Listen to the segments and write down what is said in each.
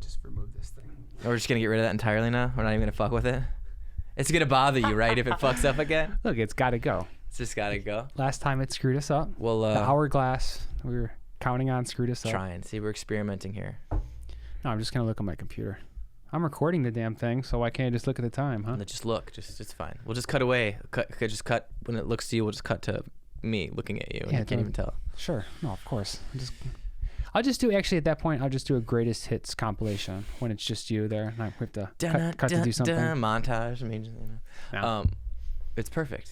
just remove this thing. We're just gonna get rid of that entirely now. We're not even gonna fuck with it. It's gonna bother you, right? If it fucks up again. Look, it's got to go. It's just gotta go. Last time it screwed us up. Well, the hourglass we were counting on screwed us up. Trying. See, we're experimenting here. No, I'm just gonna look at my computer. I'm recording the damn thing, so why can't I just look at the time, huh? No, just look. It's fine. We'll just cut away. Just cut when it looks to you. We'll just cut to me looking at you, and you can't even tell. Sure. No, of course. I'll just do, actually, at that point, I'll just do a greatest hits compilation when it's just you there, and I have to cut to do something. Montage. I mean, it's perfect.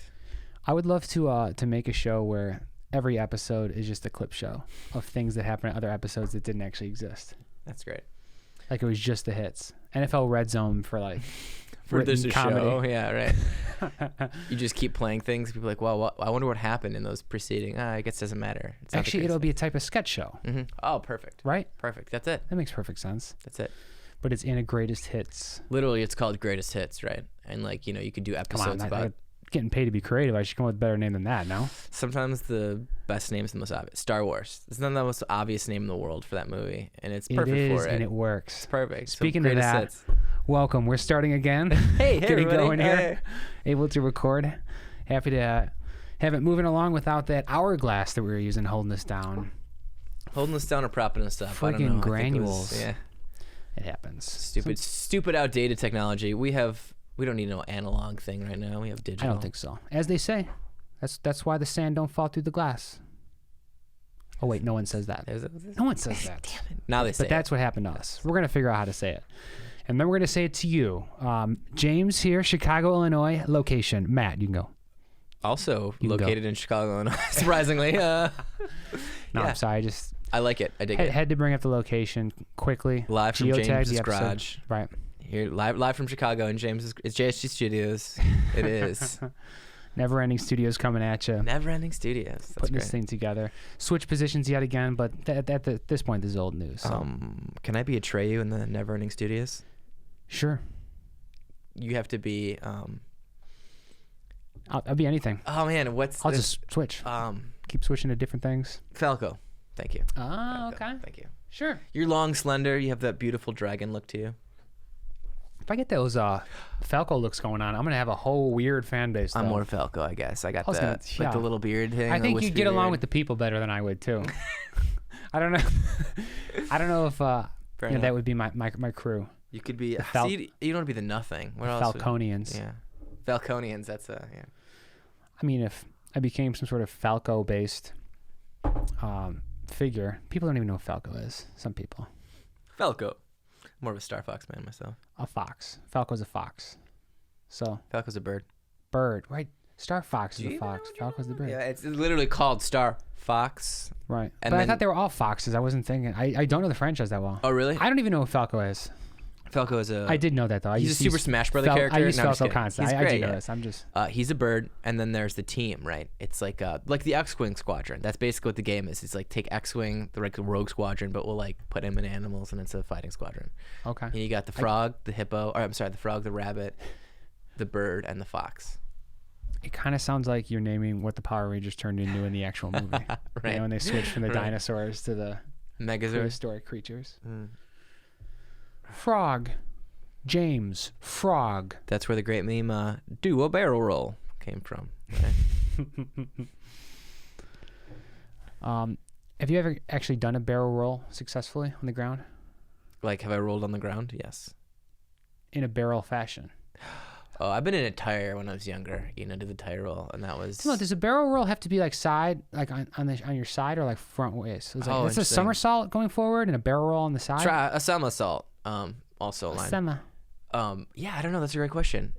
I would love to make a show where every episode is just a clip show of things that happen in other episodes that didn't actually exist. That's great. Like it was just the hits. NFL Red Zone for like for this comedy. Show. Yeah, right. You just keep playing things. People are like, well, I wonder what happened in those preceding. I guess it doesn't matter. Actually, it'll be a type of sketch show. Mm-hmm. Oh, perfect. Right? Perfect. That's it. That makes perfect sense. That's it. But it's in a greatest hits. Literally, it's called greatest hits, right? And like, you could do episodes about getting paid to be creative. I should come up with a better name than that, no? Sometimes the best name is the most obvious. Star Wars. It's not the most obvious name in the world for that movie, and it's perfect for it. And it works. It's perfect. Speaking of that, welcome. We're starting again. Hey, getting going here. Hey. Able to record. Happy to have it moving along without that hourglass that we were using holding us down. Holding us down or propping us up. Freaking I don't know. granules. Yeah. It happens. Stupid, outdated technology. We don't need no analog thing right now. We have digital. I don't think so. As they say, that's why the sand don't fall through the glass. Oh wait, no one says that. No one says that. Damn it. Now they say. But that's what happened to us. We're gonna figure out how to say it, and then we're gonna say it to you, James here, Chicago, Illinois. Location, Matt. You can go. Also located in Chicago, Illinois. Surprisingly. No, I'm sorry. I like it. I dig it. Had to bring up the location quickly. Live from James's garage. Right. Here, live from Chicago, and it's JSG Studios. It is. Neverending Studios coming at you. Neverending Studios. That's putting great. This thing together. Switch positions yet again, but at this point, this is old news. So. Can I be Atreyu in the Neverending Studios? Sure. You have to be. I'll be anything. Oh man, I'll just switch. Keep switching to different things. Falco. Thank you. Oh, Falco. okay. Thank you. Sure. You're long, slender. You have that beautiful dragon look to you. If I get those Falco looks going on, I'm gonna have a whole weird fan base. I'm more Falco, I guess. I got the little beard thing. I think you'd get along with the people better than I would too. I don't know. I don't know if that would be my crew. You could be. You don't want to be the nothing. What else? Falconians. Yeah, Falconians. That's yeah. I mean, if I became some sort of Falco-based figure, people don't even know what Falco is. Some people. Falco. More of a Star Fox man myself. A fox. Falco's a fox. So. Falco's a bird. Bird, right? Star Fox is a fox. Falco's the bird. Yeah, it's literally called Star Fox. Right. But I thought they were all foxes. I wasn't thinking. I don't know the franchise that well. Oh, really? I don't even know what Falco is. Falco is I did know that though. He's a Super Smash Brother character. I use Falco constantly. I do know this. I'm just. He's a bird, and then there's the team, right? It's like the X-Wing Squadron. That's basically what the game is. It's like take X-Wing, the Rogue Squadron, but we'll like put him in animals, and it's a fighting squadron. Okay. And you got the frog, the hippo, or I'm sorry, the frog, the rabbit, the bird, and the fox. It kind of sounds like you're naming what the Power Rangers turned into in the actual movie. Right. You know, when they switched from the dinosaurs to the prehistoric creatures. Mm. Frog. James Frog. That's where the great meme "do a barrel roll" came from. Right? Have you ever actually done a barrel roll successfully on the ground? Like, have I rolled on the ground? Yes. In a barrel fashion. Oh, I've been in a tire when I was younger. Did the tire roll, and that was. No, does a barrel roll have to be like side, like on your side, or like front ways? So it's a somersault going forward and a barrel roll on the side. Try a somersault. Also line. Yeah, I don't know. That's a great question.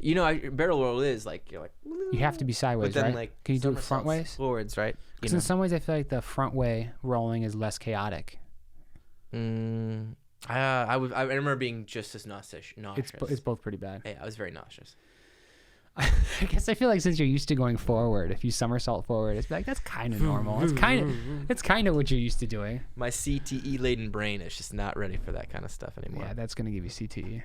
Barrel roll is like you're like. You have to be sideways, but then, right? Like, can you do it front ways? Forwards, right? Because in some ways, I feel like the front way rolling is less chaotic. I remember being just as nauseous. It's both pretty bad. Yeah, I was very nauseous. I guess I feel like since you're used to going forward, if you somersault forward, it's like that's kind of normal. It's kind of what you're used to doing. My CTE laden brain is just not ready for that kind of stuff anymore. Yeah, that's gonna give you CTE.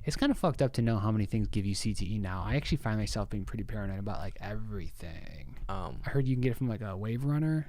It's kind of fucked up to know how many things give you CTE now. I actually find myself being pretty paranoid about like everything. I heard you can get it from like a wave runner.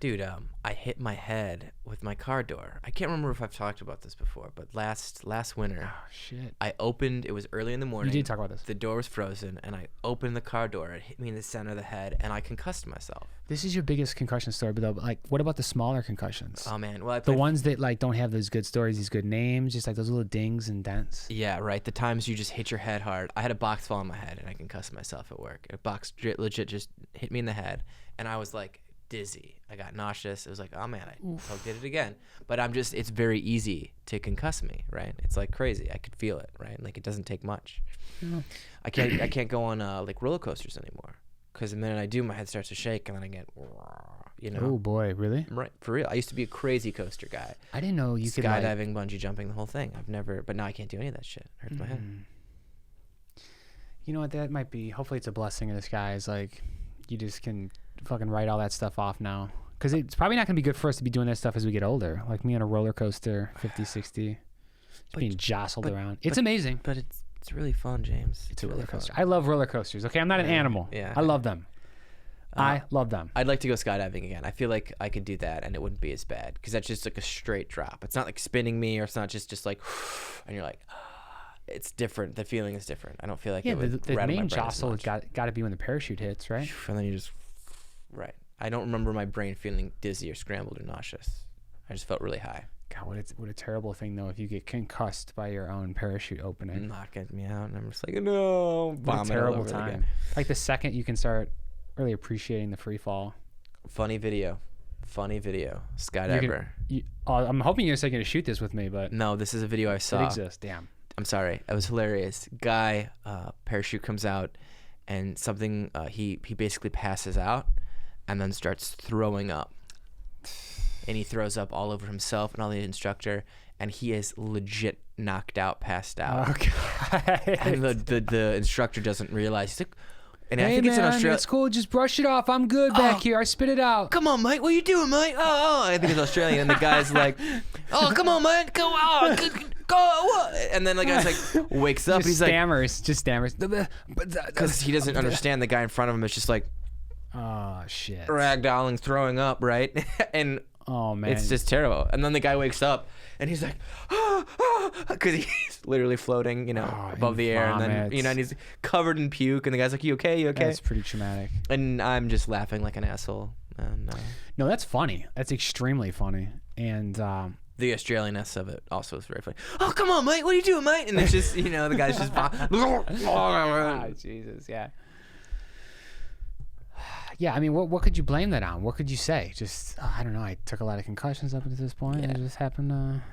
Dude, I hit my head with my car door. I can't remember if I've talked about this before, but last winter, Oh shit. it was early in the morning. You did talk about this. The door was frozen, and I opened the car door. It hit me in the center of the head, and I concussed myself. This is your biggest concussion story, but like, what about the smaller concussions? Oh man, well, the ones that like don't have those good stories, these good names, just like those little dings and dents. Yeah, right. The times you just hit your head hard. I had a box fall on my head, and I concussed myself at work. A box legit just hit me in the head, and I was like dizzy. I got nauseous. It was like, oh man, I did it again. But it's very easy to concuss me, right? It's like crazy. I could feel it, right? Like it doesn't take much. Yeah. I can't go on like roller coasters anymore, because the minute I do, my head starts to shake, and then I get, you know. Oh boy, really? Right, for real. I used to be a crazy coaster guy. I didn't know you could skydiving, bungee jumping, the whole thing. But now I can't do any of that shit. It hurts my head. You know what? That might be. Hopefully, it's a blessing in disguise. Like, you just can fucking write all that stuff off now. Because it's probably not going to be good for us to be doing that stuff as we get older. Like me on a roller coaster, 50, 60, just being jostled around. It's amazing. But it's really fun, James. It's a really roller coaster. fun. I love roller coasters. Okay, I'm not an animal. Yeah. I love them. I love them. I'd like to go skydiving again. I feel like I could do that, and it wouldn't be as bad, because that's just like a straight drop. It's not like spinning me, or it's not just like, and you're like, it's different. The feeling is different. I don't feel like it would the rattle my main brain as jostle much. got to be when the parachute hits, right? And then you just, right. I don't remember my brain feeling dizzy or scrambled or nauseous. I just felt really high. God, what a terrible thing though if you get concussed by your own parachute opening. Knocking me out, and I'm just like, no, What vomit a terrible all over time. again. Like the second you can start really appreciating the free fall. Funny video, skydiver. I'm hoping you're going to shoot this with me, but No, this is a video I saw. it exists. Damn. I'm sorry. It was hilarious. Guy, parachute comes out, and something, he basically passes out and then starts throwing up. And he throws up all over himself and all the instructor, and he is legit knocked out, passed out. Okay. And the instructor doesn't realize. He's like, and Hey I think man, it's in Australia. it's cool. Just brush it off. I'm good back here. I spit it out. Come on, mate. What are you doing, mate? Oh, I think it's Australian. And the guy's like, oh, come on, man. Go on. Go. What? And then the guy's like, wakes up. He's Just stammers. because he doesn't understand the guy in front of him is just like Oh shit. ragdolling, throwing up, right? And Oh man. it's just terrible. And then the guy wakes up and he's like, because he's literally floating, above the air, and then and he's covered in puke, and the guy's like, "You okay? You okay?" That's pretty traumatic. And I'm just laughing like an asshole. And No, that's funny. That's extremely funny. And the Australianness of it also is very funny. Oh, come on, mate. What are you doing, mate? And it's just, the guy's just. oh, Jesus, yeah. Yeah, I mean, what could you blame that on? What could you say? Just, I don't know. I took a lot of concussions up until this point. Yeah. It just happened.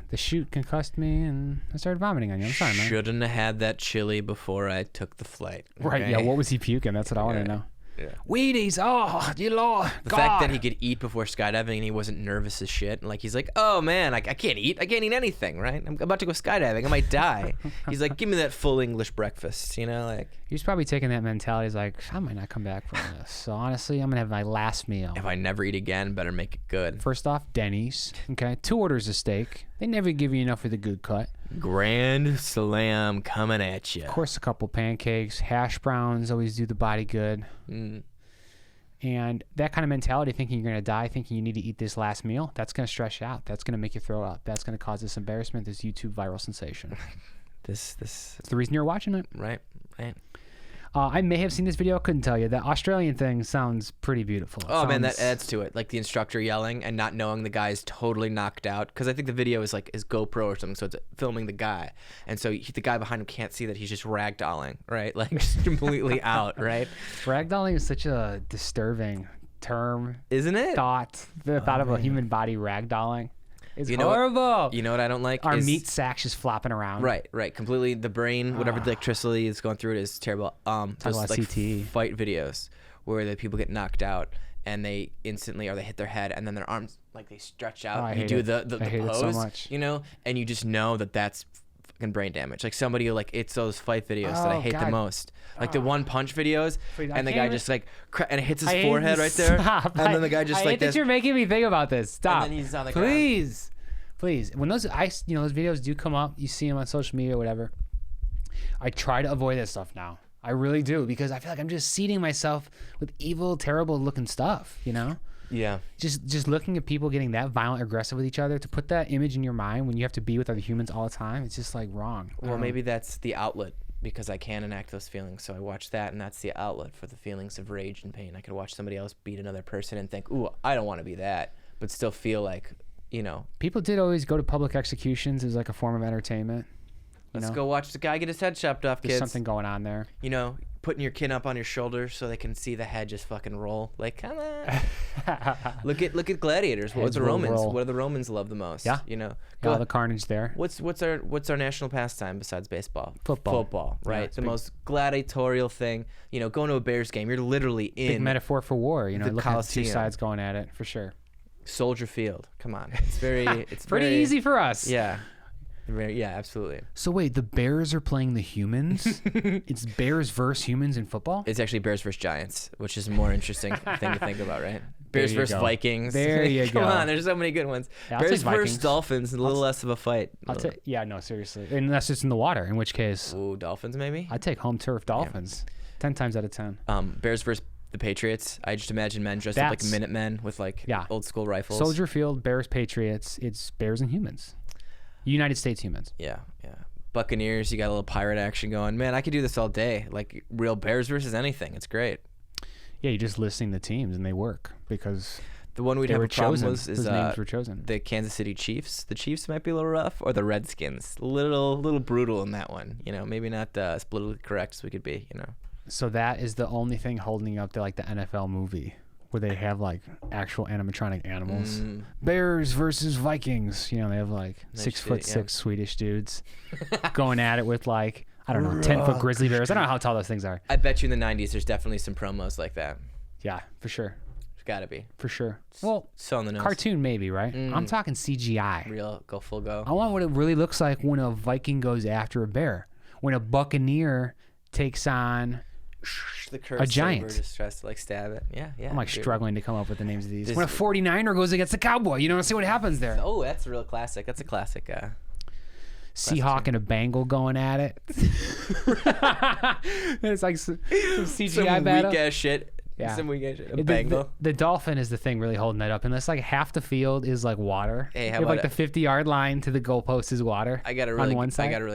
The chute concussed me, and I started vomiting on you. I'm sorry, man. Shouldn't have had that chili before I took the flight. Right, yeah. What was he puking? That's what I want to know. Yeah. Wheaties, oh, you Lord. The fact that he could eat before skydiving and he wasn't nervous as shit. Like, he's like, oh man, I can't eat. I can't eat anything, right? I'm about to go skydiving. I might die. He's like, give me that full English breakfast, like. He was probably taking that mentality. He's like, I might not come back from this. So honestly, I'm going to have my last meal. If I never eat again, better make it good. First off, Denny's. Okay, 2 orders of steak. They never give you enough for the good cut. Grand Slam coming at you. Of course, a couple pancakes. Hash browns always do the body good. And that kind of mentality, thinking you're going to die, thinking you need to eat this last meal, that's going to stress you out. That's going to make you throw up. That's going to cause this embarrassment, this YouTube viral sensation. This. That's the reason you're watching it. Right. I may have seen this video. I couldn't tell you. The Australian thing sounds pretty beautiful. Man, that adds to it. Like the instructor yelling and not knowing the guy's totally knocked out. Because I think the video is like his GoPro or something, so it's filming the guy. And so the guy behind him can't see that he's just ragdolling, right? Like just completely out, right? Ragdolling is such a disturbing term. Isn't it? The thought of a human body ragdolling. It's horrible. What I don't like? Our meat sack's just flopping around. Right. Completely. The brain, whatever the electricity is going through it is terrible. Those about like CTE. fight videos where the people get knocked out and they instantly, or they hit their head and then their arms, like they stretch out. I and you hate do it. the I hate pose, it so much. and you just know that that's fucking brain damage. Like somebody it's those fight videos that I hate the most. Like the one punch videos, and the guy just like and it hits his forehead right there, Stop. and then the guy just I like hate this. that you're making me think about this. Stop. And then he's on the Please. When those those videos do come up, you see them on social media or whatever. I try to avoid that stuff now. I really do, because I feel like I'm just seeding myself with evil, terrible looking stuff, Yeah. Just looking at people getting that violent, aggressive with each other, to put that image in your mind when you have to be with other humans all the time, it's just like wrong. Well, maybe that's the outlet because I can't enact those feelings. So I watch that, and that's the outlet for the feelings of rage and pain. I could watch somebody else beat another person and think, ooh, I don't want to be that, but still feel like, you know. People did always go to public executions as like a form of entertainment. Let's go watch the guy get his head chopped off, kids. There's something going on there. You know, putting your kid up on your shoulder so they can see the head just fucking roll. Like, come on. look at gladiators. What do the Romans love the most? Yeah. You know, all the carnage there. What's our national pastime besides baseball? Football, right? The most gladiatorial thing. You know, going to a Bears game, you're literally in big metaphor for war. You know, the looking at two Coliseum. sides going at it for sure. Soldier Field. Come on, it's it's pretty easy for us. Yeah. Yeah, absolutely. So wait, the Bears are playing the humans? It's Bears versus humans in football? It's actually Bears versus Giants, which is a more interesting thing to think about, right? Bears versus Vikings. There you go. Come on, there's so many good ones. Yeah, Bears versus Dolphins, a little less of a fight. Yeah, no, seriously. Unless it's in the water, in which case. Ooh, Dolphins maybe? I'd take home turf Dolphins. 10 times out of 10. Bears versus the Patriots. I just imagine men dressed up like Minutemen with like old school rifles. Soldier Field, Bears, Patriots. It's Bears and humans. United States humans. Yeah. Buccaneers, you got a little pirate action going. Man, I could do this all day. Like real Bears versus anything. It's great. Yeah, you're just listing the teams and they work because the one we'd have a problem with is names were chosen. The Kansas City Chiefs. The Chiefs might be a little rough, or the Redskins. Little brutal in that one. You know, maybe not as politically correct as we could be. You know. So that is the only thing holding up to like the NFL movie, where they have like actual animatronic animals. Bears versus Vikings. You know, they have like 6'6" Swedish dudes going at it with like, I don't know, 10-foot grizzly bears. I don't know how tall those things are. I bet you in the 90s there's definitely some promos like that. Yeah, for sure. There's got to be. For sure. Well, so on the nose. Cartoon maybe, right? I'm talking CGI. Real, full go. I want what it really looks like when a Viking goes after a bear. When a buccaneer takes on a giant. Just tries to like stab it. Yeah. I'm like struggling to come up with the names of these. When a 49er goes against a cowboy, you know, see what happens there. Oh, that's a real classic. That's a classic. Seahawk and a Bengal going at it. It's like some CGI battle. Weak ass shit. Yeah. Some weak ass shit. A Bengal. The dolphin is the thing really holding that up. Unless like half the field is like water. Hey, how you have about like the 50-yard line to the goalpost is water. I got a really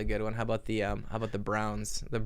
good one. How about the Browns? The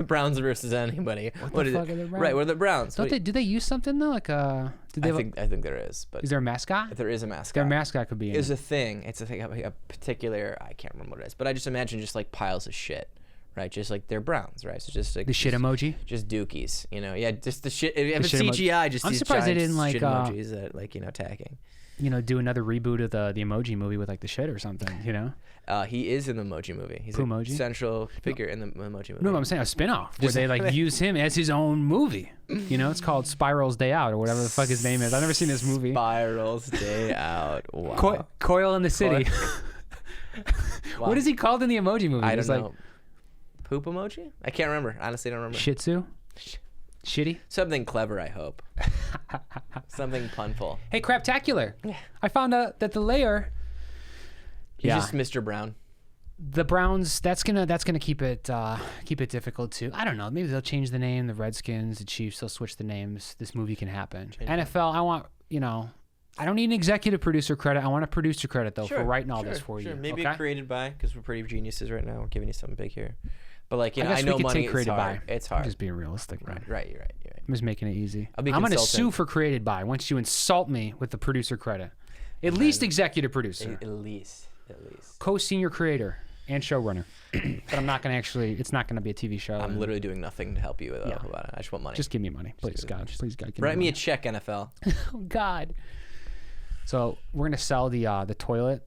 Browns versus anybody. What is it? Right, what are the Browns? Do they use something though? Like I think there is, but is there a mascot? If there is a mascot. Their mascot could be It's a thing. It's a thing. A particular. I can't remember what it is, but I just imagine just like piles of shit. Right, just like they're Browns, right? So just like the shit emoji, just dookies, you know. Yeah, just the shit. If it's CGI, just I'm surprised they didn't like shit emojis that like attacking. You know, do another reboot of the emoji movie with like the shit or something. You know, he is in the emoji movie. He's a central figure in the emoji movie. No, I'm saying a spinoff where they like use him as his own movie. You know, it's called Spiral's Day Out or whatever the fuck his name is. I've never seen this movie. Spiral's Day Out. Wow. Coil in the City. Wow. What is he called in the emoji movie? I don't know. Poop emoji? I can't remember. Honestly, I don't remember. Shih Tzu? Shitty? Something clever, I hope. Something punful. Hey, Craptacular. I found out that the layer. He's just Mr. Brown. The Browns. That's gonna keep it difficult too. I don't know. Maybe they'll change the name. The Redskins, the Chiefs. They'll switch the names. This movie can happen. NFL. I want I don't need an executive producer credit. I want a producer credit though for writing all this for you. Maybe created by, because we're pretty geniuses right now. We're giving you something big here. But like, I know we could money take created is hard. by. It's hard. I'm just being realistic. Right. You're right. I'm just making it easy. I'm going to sue for created by once you insult me with the producer credit. At least executive producer. At least. Co-senior creator and showrunner. But I'm not going to it's not going to be a TV show. I'm literally doing nothing to help you about it. I just want money. Just give me money. Please, God. Please, God. Write me a check, NFL. Oh, God. So we're going to sell the toilet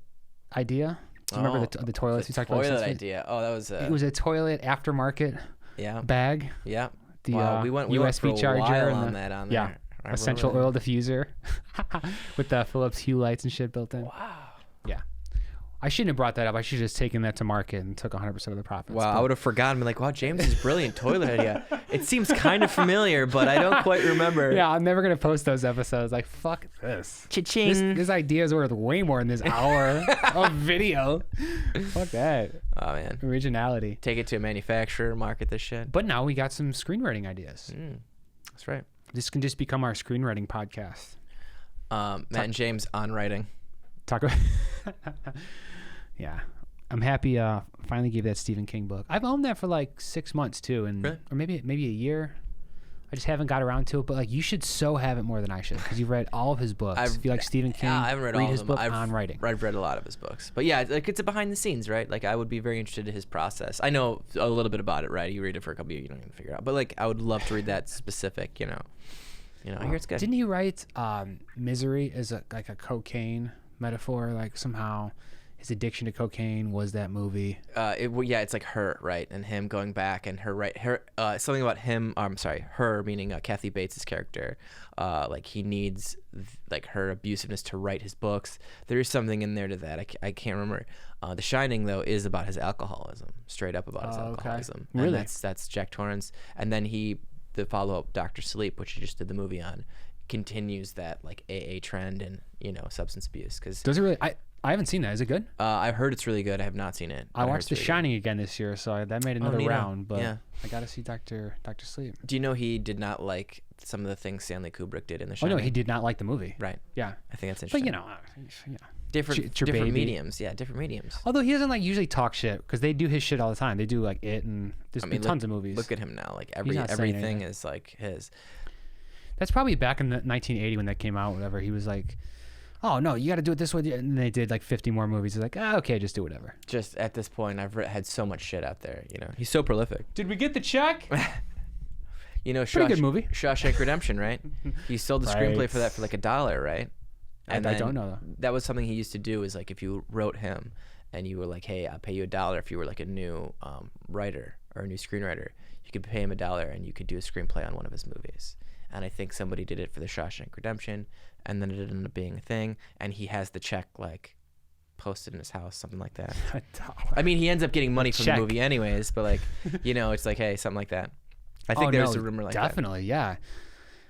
idea. Do you remember the toilets you talked about? Toilet idea. Oh, that was it was a toilet aftermarket bag. Yeah. The we went USB for charger a while and on that on yeah, there. essential oil diffuser with the Philips Hue lights and shit built in. Wow. Yeah. I shouldn't have brought that up. I should have just taken that to market and took 100% of the profits. Wow, I would have forgotten. Been like, wow, James's brilliant toilet idea. It seems kind of familiar, but I don't quite remember. Yeah, I'm never gonna post those episodes. Like, fuck this. Cha-ching. This idea is worth way more than this hour of video. Fuck that. Oh man. Originality. Take it to a manufacturer, market this shit. But now we got some screenwriting ideas. That's right. This can just become our screenwriting podcast. Matt and James on writing. Talk about. Yeah, I'm happy. Finally gave that Stephen King book. I've owned that for like 6 months too, and Really? or maybe a year. I just haven't got around to it. But like, you should so have it more than I should because you've read all of his books. If you like Stephen King, I haven't read all his of them. book on writing. I've read a lot of his books, but yeah, like it's a behind the scenes, right? Like I would be very interested in his process. I know a little bit about it, right? You read it for a couple of years, you don't even figure it out. But like, I would love to read that specific. I hear it's good. Didn't he write Misery as like a cocaine metaphor? Like somehow his addiction to cocaine was that movie. It's like her, right? And him going back and something about him. Her, meaning Kathy Bates' character. Like he needs like her abusiveness to write his books. There is something in there to that. I can't remember. The Shining though is about his alcoholism, straight up about his alcoholism. Okay. Really? And that's Jack Torrance. And then the follow-up Dr. Sleep, which he just did the movie on, continues that like AA trend and substance abuse. Cause does it really? I haven't seen that. Is it good? I've heard it's really good. I have not seen it. I watched The Shining again this year, so that made another round. But yeah. I got to see Dr. Sleep. Do you know he did not like some of the things Stanley Kubrick did in The Shining? Oh no, he did not like the movie. Right. Yeah. I think that's interesting. But different mediums. Yeah, different mediums. Although he doesn't like usually talk shit because they do his shit all the time. They do like It and there's been tons of movies. Look at him now. Like everything is like his. That's probably back in 1980 when that came out. Whatever. He was like, oh no, you got to do it this way. And they did like 50 more movies. He's like, okay, just do whatever. Just at this point, I've had so much shit out there. He's so prolific. Did we get the check? Pretty good movie. Shawshank Redemption, right? He sold the screenplay for that for like $1, right? And I don't know though. That was something he used to do. Is like if you wrote him, and you were like, hey, I'll pay you $1 if you were like a new writer or a new screenwriter. You could pay him $1, and you could do a screenplay on one of his movies. And I think somebody did it for the Shawshank Redemption, and then it ended up being a thing. And he has the check like posted in his house, something like that. $1. I mean, he ends up getting money from the movie anyways, but like, it's like, hey, something like that. I think there's a rumor like that. Definitely, yeah.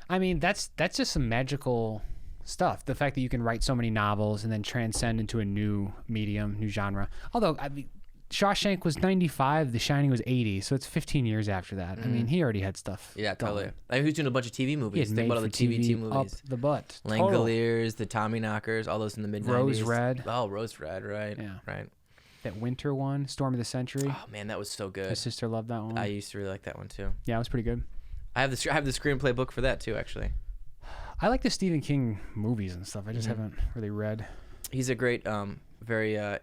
I mean, that's just some magical stuff. The fact that you can write so many novels and then transcend into a new medium, new genre. Although, I mean, Shawshank was 95, The Shining was 80, so it's 15 years after that. I mean, he already had stuff. Yeah, totally. going. I mean, who's doing a bunch of TV movies? Think about all the TV movies. Up the butt. Langoliers, the Tommyknockers, all those in the mid-90s. Rose Red. Oh, Rose Red, right. Yeah. Right. That winter one, Storm of the Century. Oh, man, that was so good. My sister loved that one. I used to really like that one, too. Yeah, it was pretty good. I have the screenplay book for that, too, actually. I like the Stephen King movies and stuff. I just haven't really read. He's a great, very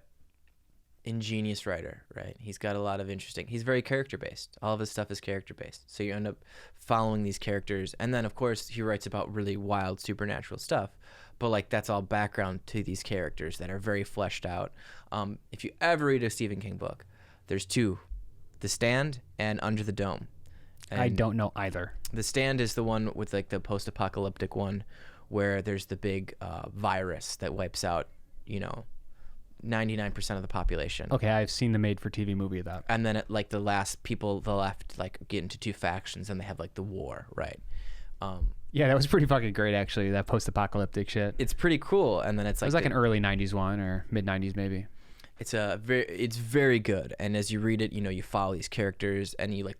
ingenious writer, right? He's got a lot of interesting. He's very character based. All of his stuff is character based. So you end up following these characters, and then of course he writes about really wild supernatural stuff. But like that's all background to these characters that are very fleshed out. If you ever read a Stephen King book, there's two: The Stand and Under the Dome. And I don't know either. The Stand is the one with like the post-apocalyptic one, where there's the big virus that wipes out, 99% of the population. Okay, I've seen the made-for-TV movie of that. And then it, like the last people, the left, like get into two factions, and they have like the war, right? Yeah, that was pretty fucking great, actually. That post-apocalyptic shit. It's pretty cool. And then it's like it was like an early '90s one or mid '90s maybe. It's very good. And as you read it, you follow these characters, and you like,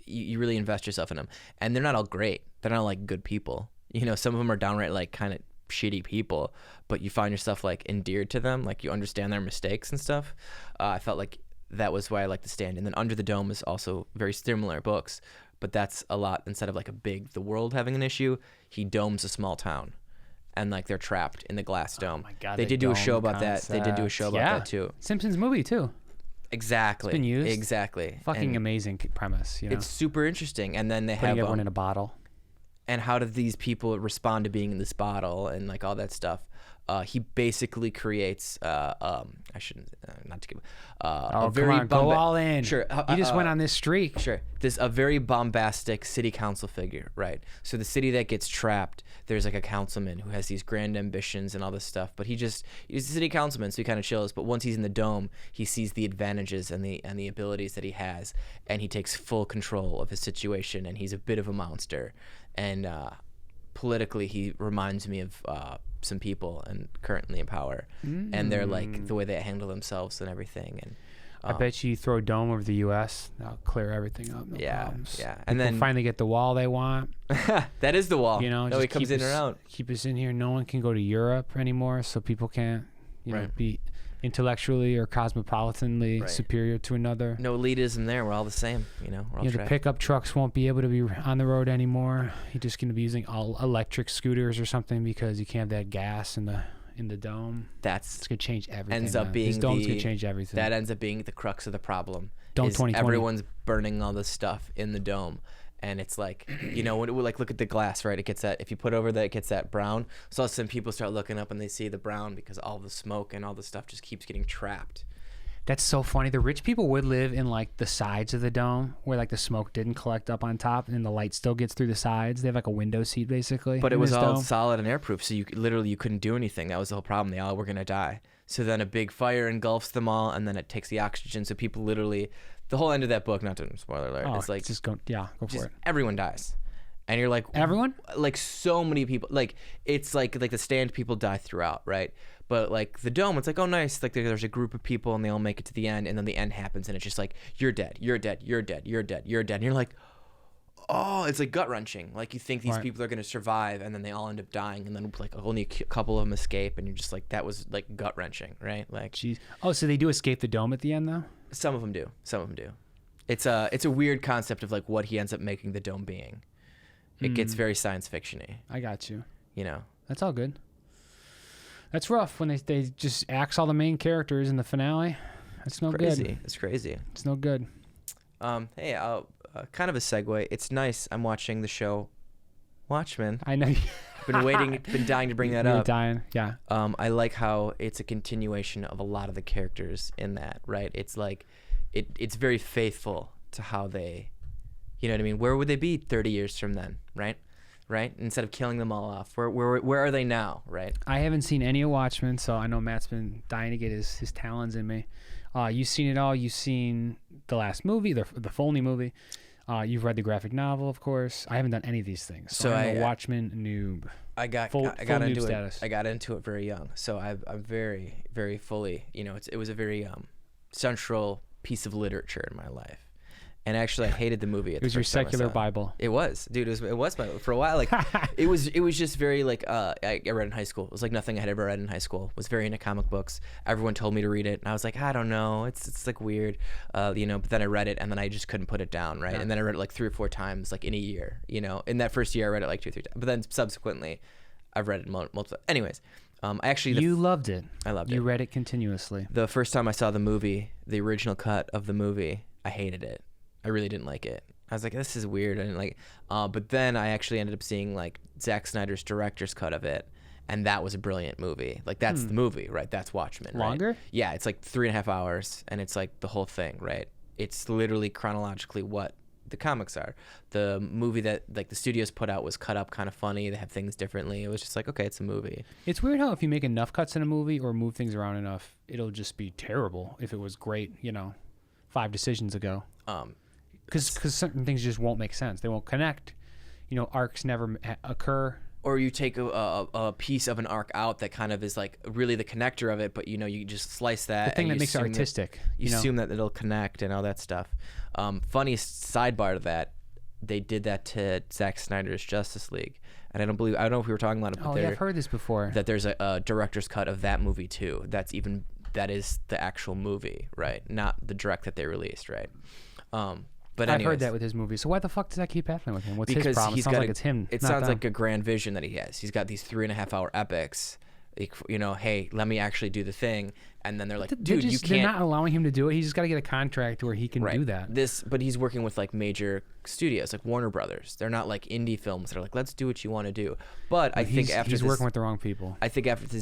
you really invest yourself in them. And they're not all great. They're not like good people. Some of them are downright like kind of shitty people, but you find yourself like endeared to them, like you understand their mistakes and stuff. I felt like that was why I like The Stand. And then Under the Dome is also very similar books, but that's a lot. Instead of like the world having an issue, he domes a small town, and like they're trapped in the glass dome. Oh my God, they did do a show about concept. that. They did do a show about that too. Simpsons movie too. Exactly. It's been used. Exactly. Fucking amazing premise. It's super interesting. And then they putting have everyone in a bottle. And how do these people respond to being in this bottle and like all that stuff? He basically creates I shouldn't not to give a very go all in. Sure, you just went on this streak. Sure, this a very bombastic city council figure, right? So the city that gets trapped, there's like a councilman who has these grand ambitions and all this stuff, but he's a city councilman, so he kind of chills. But once he's in the dome, he sees the advantages and the abilities that he has, and he takes full control of his situation, and he's a bit of a monster. And politically, he reminds me of some people and currently in power, and they're like the way they handle themselves and everything. And I bet you throw a dome over the U.S., that'll clear everything up. No problems. Yeah. And And then then finally get the wall they want. that is the wall. You know, nobody just comes keep in or us- out. Keep us in here. No one can go to Europe anymore, so people can't, Right. be intellectually or cosmopolitanly superior to another. No elitism there. We're all the same. We're all The trash. pickup trucks won't be able to be on the road anymore. You're just going to be using all electric scooters or something because you can't have that gas in the dome. That's It's going to change everything. ends up man. being this dome's the going to change everything. that ends up being the crux of the problem. Dome is 2020. Everyone's burning all this stuff in the dome, and it's like when it, like look at the glass, right? It gets that if you put over that, it gets that brown. So all of a sudden people start looking up and they see the brown because all the smoke and all the stuff just keeps getting trapped. That's so funny. The rich people would live in like the sides of the dome where like the smoke didn't collect up on top and the light still gets through the sides. They have like a window seat basically. But it in was this all dome. solid and airproof, so you couldn't do anything. That was the whole problem. They all were gonna die. So then a big fire engulfs them all, and then it takes the oxygen. So people literally, the whole end of that book, not to spoiler alert, Oh, it's like just go for it. everyone dies, and you're like Everyone? like so many people. Like it's like the stand people die throughout, right? But like the dome, it's like, oh nice, like there's a group of people and they all make it to the end, and then the end happens, and it's just like you're dead, you're dead, you're dead, you're dead, you're dead, and you're like, oh, it's like gut wrenching. Like you think these Right. people are gonna survive, and then they all end up dying, and then like only a couple of them escape, and you're just like, that was like gut wrenching, right? Like Jeez. Oh, so they do escape the dome at the end though? some of them do, some of them do. It's a weird concept of like what he ends up making the dome being. It gets very science fiction-y, I got you. That's all good. That's rough when they just axe all the main characters in the finale. That's no Crazy. good. It's crazy. It's no good. Hey, kind of a segue. It's nice. I'm watching the show Watchmen. I know. Been dying to bring that You're up. dying. Yeah. I like how it's a continuation of a lot of the characters in that, right? It's like, it's very faithful to how they, you know what I mean? Where would they be 30 years from then, right? Right? Instead of killing them all off, where are they now, right? I haven't seen any of Watchmen, so I know Matt's been dying to get his talons in me. You've seen it all. You've seen the last movie, the Foley movie. You've read the graphic novel, of course. I haven't done any of these things. So I'm a Watchmen noob. I got Full into noob it. status. I got into it very young, so I'm very, very fully. It was a very central piece of literature in my life. And actually, I hated the movie. It was your secular Bible. It was, dude. It was my for a while. Like, it was just very like I read in high school. It was like nothing I had ever read in high school. Was very into comic books. Everyone told me to read it, and I was like, I don't know. It's like weird, But then I read it, and then I just couldn't put it down, right? Yeah. And then I read it like 3 or 4 times, like in a year. In that first year, I read it like 2 or 3 times. But then subsequently, I've read it multiple. Anyways, I actually You loved it. I loved it. You read it continuously. The first time I saw the movie, the original cut of the movie, I hated it. I really didn't like it. I was like, this is weird. I didn't like it. But then I actually ended up seeing like Zack Snyder's director's cut of it, and that was a brilliant movie. Like that's the movie, right? That's Watchmen. Right? Longer? Yeah, it's like 3.5 hours, and it's like the whole thing, right? It's literally chronologically what the comics are. The movie that like the studios put out was cut up kind of funny. They have things differently. It was just like, okay, it's a movie. It's weird how if you make enough cuts in a movie or move things around enough, it'll just be terrible. If it was great, 5 decisions ago. Because certain things just won't make sense. They won't connect. Arcs never occur. Or you take a piece of an arc out that kind of is like really the connector of it, but you just slice that. The thing and that you makes it assume artistic. You assume that it'll connect and all that stuff. Funniest sidebar to that, they did that to Zack Snyder's Justice League, and I don't know if we were talking about it, but I've heard this before. that there's a director's cut of that movie too. That is the actual movie, right? Not the direct that they released, right? But I've anyways, heard that with his movies. So why the fuck does that keep happening with him? What's because his problem? It he's sounds got like it's him. It not sounds them. like a grand vision that he has. He's got these 3.5 hour epics. Hey, let me actually do the thing, and then they're like, dude, you They're can't. not allowing him to do it. He's just got to get a contract where he can Right. do that. But he's working with like major studios, like Warner Brothers. They're not like indie films. They're like, let's do what you want to do. But I think he's working with the wrong people. I think after the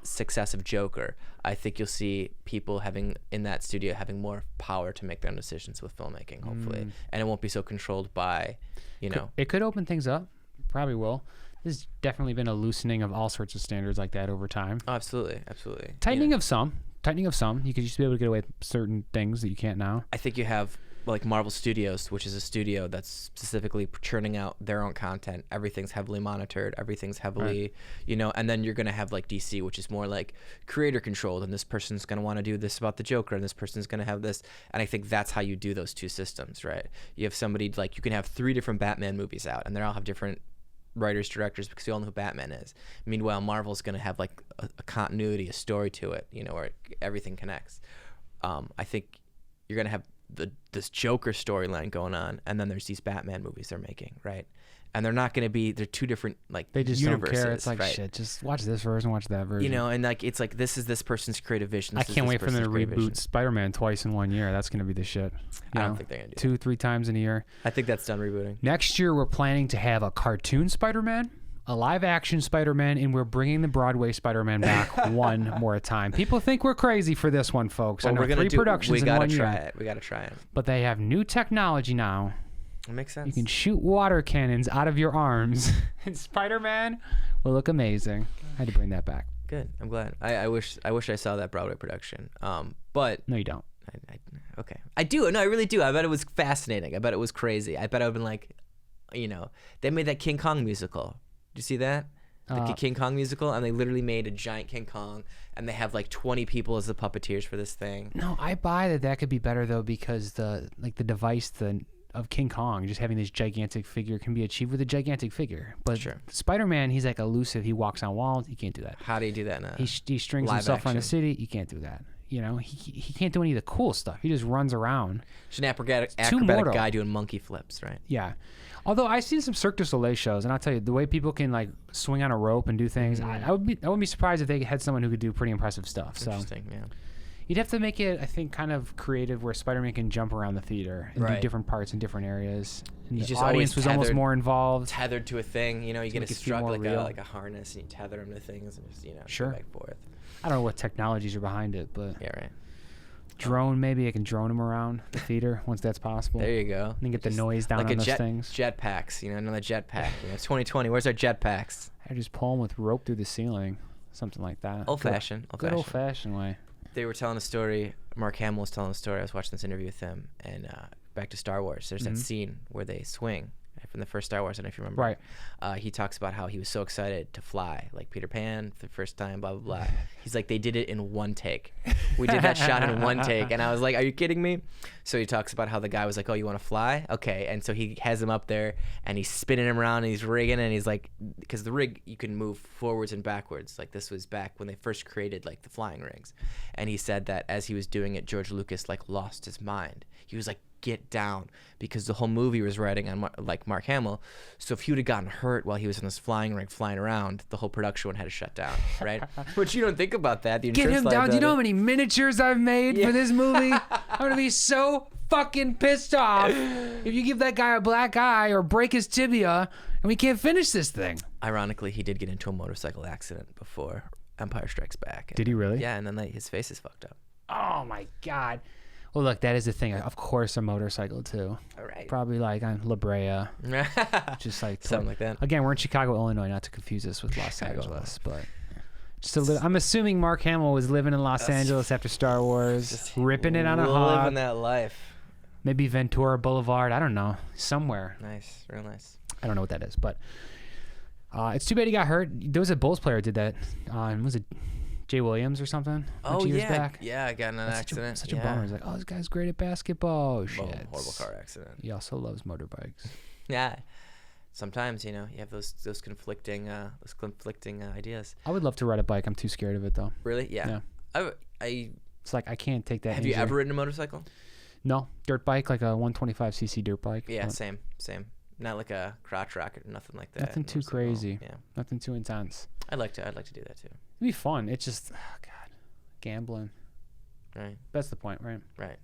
success of Joker, I think you'll see people in that studio having more power to make their own decisions with filmmaking, hopefully, and it won't be so controlled by, It could open things up. Probably will. There's definitely been a loosening of all sorts of standards like that over time. Oh, absolutely, absolutely. Tightening of some. You could used to be able to get away with certain things that you can't now. I think you have like Marvel Studios, which is a studio that's specifically churning out their own content. Everything's heavily monitored. Everything's heavily, you know, and then you're going to have like DC, which is more like creator controlled. And this person's going to want to do this about the Joker, and this person's going to have this. And I think that's how you do those two systems, right? You have somebody like, you can have 3 different Batman movies out, and they all have different writers, directors, because we all know who Batman is. Meanwhile, Marvel's going to have like a continuity, a story to it, you know, where everything connects. I think you're going to have this Joker storyline going on, and then there's these Batman movies they're making, right? And they're not going to be, they're 2 different like they just universes, don't care. It's like, right? shit, just watch this version, watch that version. You know, and like it's like this is this person's creative vision. I can't wait for them to reboot Spider-Man twice in 1 year. That's going to be the shit. I don't think they're going to do 2-3 times in a year. I think that's done rebooting. Next year, we're planning to have a cartoon Spider-Man, a live-action Spider-Man, and we're bringing the Broadway Spider-Man back one more time. People think we're crazy for this one, folks. Well, I know 3 productions in 1 year. We got to try it. But they have new technology now. It makes sense. You can shoot water cannons out of your arms, and Spider-Man will look amazing. I had to bring that back. Good. I'm glad. I wish I saw that Broadway production. But no, you don't. Okay. I do. No, I really do. I bet it was fascinating. I bet it was crazy. I bet I've been like, you know, they made that King Kong musical. Did you see that? The King Kong musical, and they literally made a giant King Kong, and they have like 20 people as the puppeteers for this thing. No, I buy that could be better though, because the device of King Kong, just having this gigantic figure, can be achieved with a gigantic figure. But sure. Spider-Man, he's like elusive. He walks on walls. You can't do that. How do you do that now? He strings himself around the city. You can't do that. You know, he can't do any of the cool stuff. He just runs around. He's an acrobatic guy doing monkey flips, right? Yeah. Although I've seen some Cirque du Soleil shows, and I'll tell you, the way people can like swing on a rope and do things, I wouldn't be surprised if they had someone who could do pretty impressive stuff. Interesting, yeah. You'd have to make it, I think, kind of creative where Spider-Man can jump around the theater and do different parts in different areas. And the audience was almost more involved. Tethered to a thing, you know, you get a strug like a harness, and you tether them to things, and just, you know, go back and forth. I don't know what technologies are behind it, but yeah, right. Drone, maybe I can drone them around the theater once that's possible. There you go. And then get the noise down on those things. Jetpacks, you know, another jetpack. You know, it's 2020. Where's our jetpacks? I just pull them with rope through the ceiling, something like that. Old-fashioned way. They were telling a story. Mark Hamill was telling a story. I was watching this interview with him, and back to Star Wars. There's that scene where they swing from the first Star Wars. I don't know if you remember. Right. He talks about how he was so excited to fly, like Peter Pan for the first time, blah, blah, blah. He's like, they did it in one take. We did that shot in one take. And I was like, are you kidding me? So he talks about how the guy was like, oh, you want to fly? Okay. And so he has him up there, and he's spinning him around, and he's rigging, and he's like, because the rig, you can move forwards and backwards. Like this was back when they first created like the flying rigs. And he said that as he was doing it, George Lucas like lost his mind. He was like, get down, because the whole movie was riding on like Mark Hamill. So if he would have gotten hurt while he was in this flying rig flying around, the whole production had to shut down, right? But you don't think about that. Get him down. Do you know how many miniatures I've made for this movie? I'm gonna be so fucking pissed off if you give that guy a black eye or break his tibia and we can't finish this thing. Ironically, he did get into a motorcycle accident before Empire Strikes Back. Did he really? Yeah, and then his face is fucked up. Oh my God. Well, look, that is the thing. Of course, a motorcycle too. All right. Probably like on La Brea, just like something like that. Again, we're in Chicago, Illinois, not to confuse us with Los Angeles, but just I'm assuming Mark Hamill was living in Los Angeles after Star Wars, just ripping it on a hog. Living that life. Maybe Ventura Boulevard. I don't know, somewhere. Nice, real nice. I don't know what that is, but it's too bad he got hurt. There was a Bulls player who did that. Was it Jay Williams or something? Oh, years back? Yeah, I got in an accident. Such a bummer. He's like, oh, this guy's great at basketball. Oh, shit. Horrible car accident. He also loves motorbikes. Yeah. Sometimes, you know, you have those conflicting ideas. I would love to ride a bike. I'm too scared of it, though. Really? Yeah. It's like I can't take that. Have you ever ridden a motorcycle? No. Dirt bike, like a 125cc dirt bike. Yeah, same. Not like a crotch rocket or nothing like that. Nothing too crazy. Yeah. Nothing too intense. I'd like to do that too. It'd be fun. It's just, oh God, gambling. Right. That's the point, right? Right.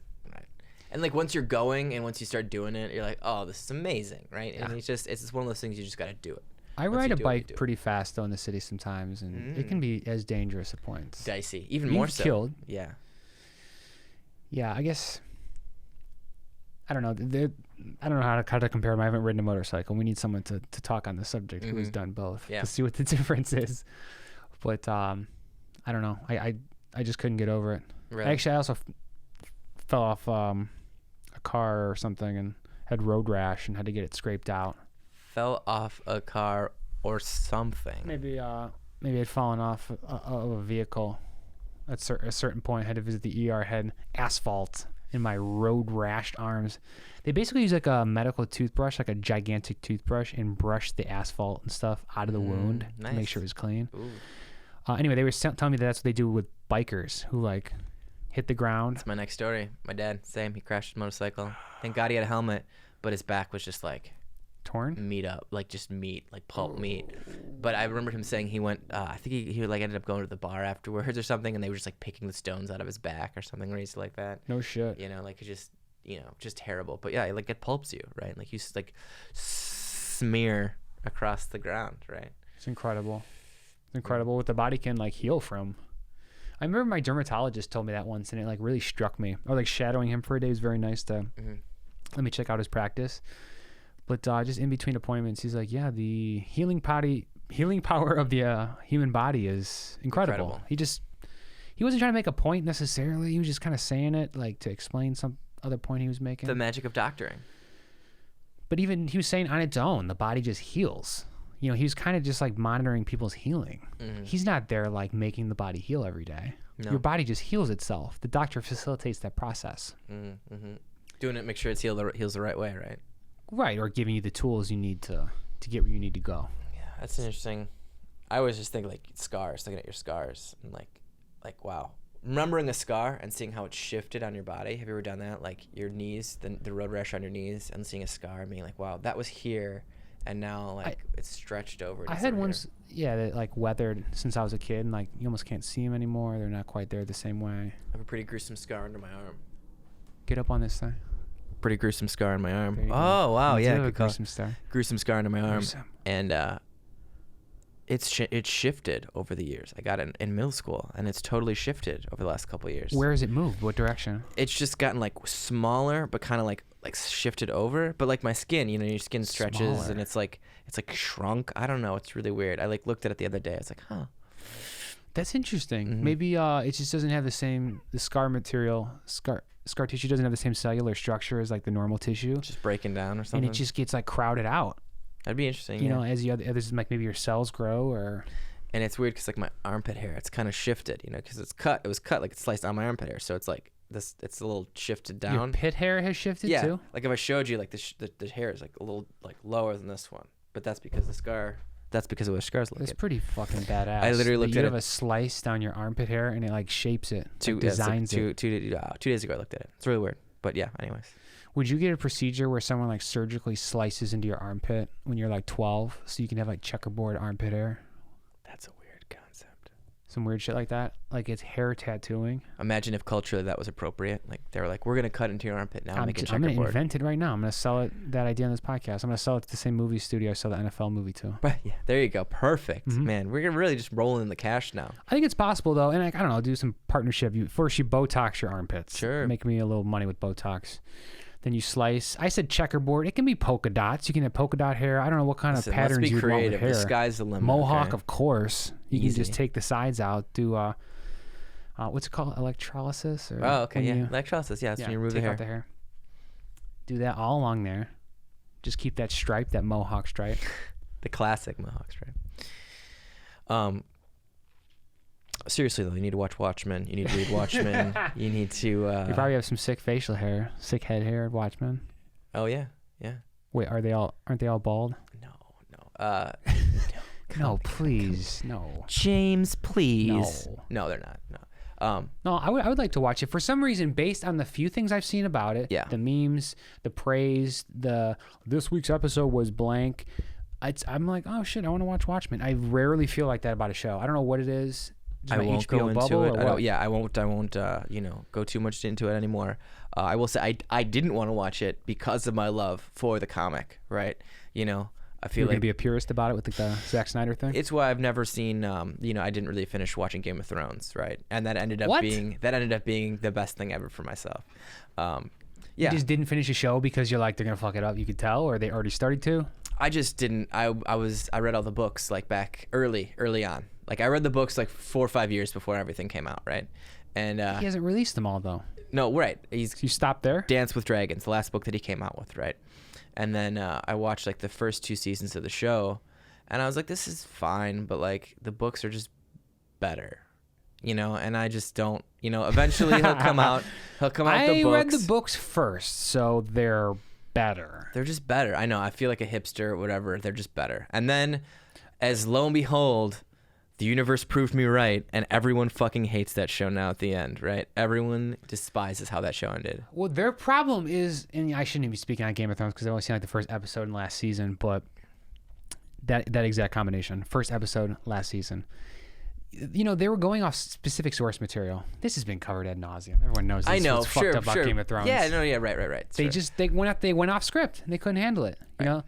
And like once you're going and once you start doing it, you're like, oh, this is amazing, right? And it's just one of those things you just got to do it. I ride a bike pretty fast though in the city sometimes, and it can be as dangerous at points. Dicey, even more so. Killed. Yeah. Yeah, I guess. I don't know. I don't know how to compare them. I haven't ridden a motorcycle. We need someone to talk on the subject who has done both to see what the difference is. But I don't know. I just couldn't get over it. Really? Actually, I also fell off a car or something and had road rash and had to get it scraped out. Fell off a car or something. Maybe I'd fallen off of a vehicle at a certain point. I had to visit the ER. Had asphalt in my road rashed arms. They basically use like a medical toothbrush, like a gigantic toothbrush, and brush the asphalt and stuff out of the wound to make sure it was clean. Anyway, they were telling me that's what they do with bikers who like hit the ground. That's my next story. My dad, same. He crashed his motorcycle. Thank God he had a helmet, but his back was just like torn, meat up, like just meat, like pulp meat. But I remember him saying he went. I think he like ended up going to the bar afterwards or something, and they were just like picking the stones out of his back or something crazy like that. No shit. You know, like it just, just terrible. But yeah, like it pulps you, right? Like you like smear across the ground, right? It's incredible. It's incredible what the body can like heal from. I remember my dermatologist told me that once, and it like really struck me. I was like shadowing him for a day. It was very nice to let me check out his practice. But just in between appointments, he's like, "Yeah, the healing power of the human body is incredible." He wasn't trying to make a point necessarily. He was just kind of saying it like to explain some other point he was making. The magic of doctoring. But even he was saying on its own, the body just heals. He was kind of just like monitoring people's healing. He's not there like making the body heal every day. No. Your body just heals itself. The doctor facilitates that process. Doing it, make sure it's heals the right way, right? Right, or giving you the tools you need to get where you need to go. Yeah, that's interesting. I always just think like scars, looking at your scars, and like wow, remembering a scar and seeing how it shifted on your body. Have you ever done that? Like your knees, the road rash on your knees, and seeing a scar and being like, wow, that was here. And now, like, it's stretched over. I had ones, that like weathered since I was a kid, and like you almost can't see them anymore. They're not quite there the same way. I have a pretty gruesome scar under my arm. Get up on this thing. Pretty gruesome scar on my arm. Oh wow, you yeah, have a gruesome scar. Gruesome scar under my arm, Gruesome. And it's shifted over the years. I got it in middle school, and it's totally shifted over the last couple of years. Where has it moved? What direction? It's just gotten like smaller, but kind of like shifted over. But like my skin, your skin stretches, Smaller. and it's like shrunk. I don't know. It's really weird. I like looked at it the other day. I was like, huh. That's interesting. Maybe it just doesn't have the scar material. Scar tissue doesn't have the same cellular structure as like the normal tissue. Just breaking down or something. And it just gets like crowded out. That'd be interesting. As the others, like maybe your cells grow or. And it's weird because like my armpit hair, it's kind of shifted, because it's cut. It was cut like it's sliced on my armpit hair, so it's like this. It's a little shifted down. Your pit hair has shifted too. Like if I showed you like the hair is like a little like lower than this one, but that's because the scar. That's because of what scars look like. It's pretty fucking badass. I literally looked at it. You have a slice down your armpit hair and it like shapes it, designs it. 2 days ago I looked at it. It's really weird, but yeah. Anyways. Would you get a procedure where someone like surgically slices into your armpit when you're like 12 so you can have like checkerboard armpit hair? That's a weird concept. Some weird shit like that. Like it's hair tattooing. Imagine if culturally that was appropriate. Like they were like, we're going to cut into your armpit now and make a I'm checkerboard. going to invent it right now. I'm going to sell that idea on this podcast. I'm going to sell it to the same movie studio I sell the NFL movie to. But yeah, there you go. Perfect. Man, we're really just rolling in the cash now. I think it's possible though. And like, I don't know, do some partnership. First you Botox your armpits. Sure. Make me a little money with Botox. Then you slice. I said checkerboard. It can be polka dots. You can have polka dot hair. I don't know what kind of patterns you want with hair. The sky's the limit. Mohawk, okay? Of course. You can just take the sides out. Do what's it called? Electrolysis? Or oh, okay, yeah. Electrolysis, yeah. That's when you remove the hair. Take out the hair. Do that all along there. Just keep that stripe, that Mohawk stripe. The classic Mohawk stripe. Seriously though, you need to watch Watchmen. You need to read Watchmen. You need to. You probably have some sick facial hair, sick head hair at Watchmen. Oh yeah. Wait, aren't they all bald? No. No, please, no. James, please. No, they're not. No. No, I would like to watch it for some reason, based on the few things I've seen about it. Yeah. The memes, the praise, this week's episode was blank. I'm like, oh shit, I want to watch Watchmen. I rarely feel like that about a show. I don't know what it is. I won't go into it. I won't. Go too much into it anymore. I will say I didn't want to watch it because of my love for the comic. Right. I feel You're like gonna be a purist about it with the Zack Snyder thing. It's why I've never seen. I didn't really finish watching Game of Thrones. Right. And that ended up being the best thing ever for myself. Yeah. You just didn't finish a show because you're like they're gonna fuck it up. You could tell, or they already started to. I just didn't. I read all the books like back early on. Like I read the books like 4 or 5 years before everything came out, right? And He hasn't released them all though. no, right. He's So you stopped there? Dance with Dragons, the last book that he came out with, right? And then I watched like the first 2 seasons of the show, and I was like, this is fine, but like the books are just better, you know. And I just don't, you know. Eventually he'll come out. He'll come out with the books. I read the books first, so they're better. They're just better. I know. I feel like a hipster or whatever. They're just better. And then, as lo and behold, the universe proved me right, and everyone fucking hates that show now at the end, right? Everyone despises how that show ended. Well, their problem is, and I shouldn't even be speaking on Game of Thrones because I've only seen like the first episode in last season, but that exact combination, first episode, last season. You know, they were going off specific source material. This has been covered ad nauseum. Everyone knows this. I know, what's sure, fucked up about sure. Game of Thrones. Yeah, no, yeah, right. They went off script and they couldn't handle it. You know,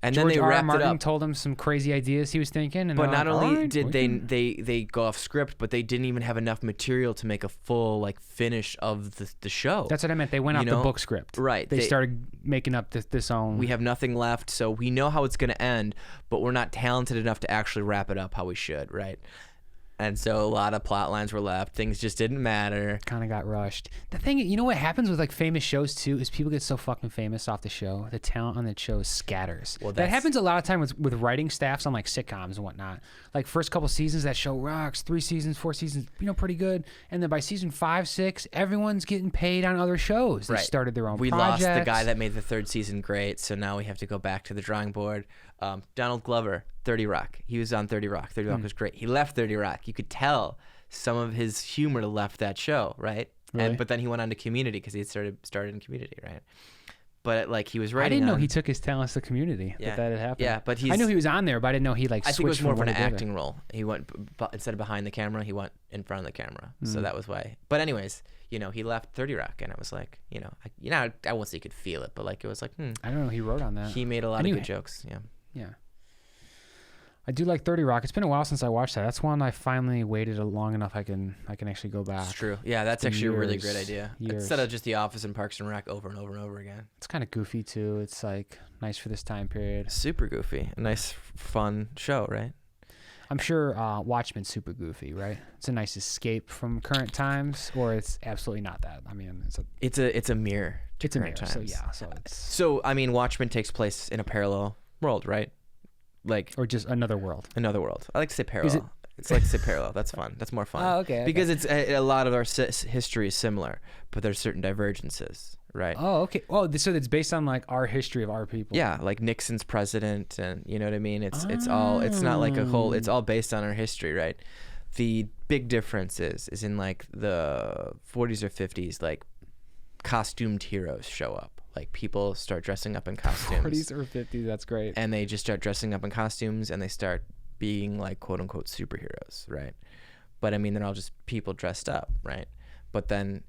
And George then they R. R. wrapped Martin it up. told him some crazy ideas he was thinking. And But they're not like, only "All right, did we they, can-" they go off script, but they didn't even have enough material to make a full like finish of the show. That's what I meant. They went off the book script. Right. They started making up this own. We have nothing left, so we know how it's going to end, but we're not talented enough to actually wrap it up how we should, right? And so a lot of plot lines were left. Things just didn't matter. Kind of got rushed. The thing, you know what happens with like famous shows too, is people get so fucking famous off the show. The talent on the show scatters. Well, that happens a lot of time with writing staffs on like sitcoms and whatnot. Like first couple seasons, that show rocks. 3 seasons, 4 seasons, you know, pretty good. And then by season 5, 6, everyone's getting paid on other shows. They started their own We projects. lost the guy that made the 3rd season great, so now we have to go back to the drawing board. Donald Glover, 30 Rock. He was on 30 Rock. 30 Rock was great. He left 30 Rock. You could tell some of his humor left that show, right? Really? But then he went on to Community because he had started in Community, right? But like he was writing. I didn't know on- he took his talents to Community. Yeah. That had happened. Yeah, but I knew he was on there, but I didn't know he like I think it was switched more from for an one to the other. acting role. He went instead of behind the camera, he went in front of the camera. Mm. So that was why. But anyways, you know, he left 30 Rock, and I was like, I won't say you could feel it, but like it was like, I don't know. He wrote on that. he made a lot of good jokes. Yeah. Yeah. I do like 30 Rock. It's been a while since I watched that. That's one I finally waited long enough I can actually go back. It's true. Yeah, that's been actually a really years, great idea. years. Instead of just The Office and Parks and Rec over and over and over again. It's kind of goofy too. It's like nice for this time period. Super goofy. A nice, fun show, right? I'm sure Watchmen's super goofy, right? It's a nice escape from current times, or it's absolutely not that. I mean, It's a mirror to it's a current mirror. So times. yeah, so it's So, I mean, Watchmen takes place in a parallel world, right? Like or just another world. another world. I like to say parallel. It's like to say parallel. That's fun. That's more fun. Oh, okay. Because it's a lot of our history is similar, but there's certain divergences, right? Oh, okay. Oh, so it's based on like our history of our people. Yeah, like Nixon's president, and you know what I mean. It's not like a whole. It's all based on our history, right? The big difference is in like the 40s or 50s, like costumed heroes show up. Like people start dressing up in costumes. 40s or 50s. That's great. And they just start dressing up in costumes, and they start being like quote unquote superheroes, right? But I mean, they're all just people dressed up, right? But then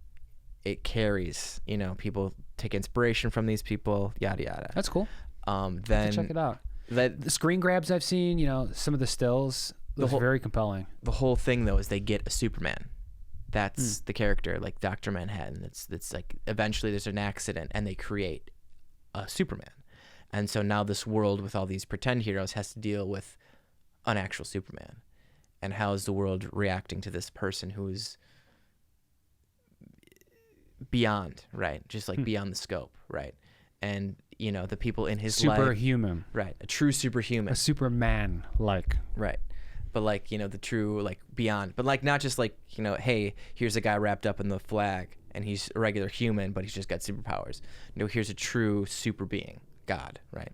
it carries, you know, people take inspiration from these people, yada yada. That's cool. Then Check it out. That The screen grabs I've seen, you know, some of the stills, look very compelling. the whole thing though is they get a Superman. That's the character, like Dr. Manhattan. It's like eventually there's an accident and they create a Superman. And so now this world with all these pretend heroes has to deal with an actual Superman. And how is the world reacting to this person who's beyond, right? Just like beyond the scope, right? And, you know, the people in his life. Superhuman. Right. A true superhuman. A Superman like. Right. But like, you know, the true, like beyond, but like not just like, you know, hey, here's a guy wrapped up in the flag and he's a regular human, but he's just got superpowers. No, here's a true super being, God, right?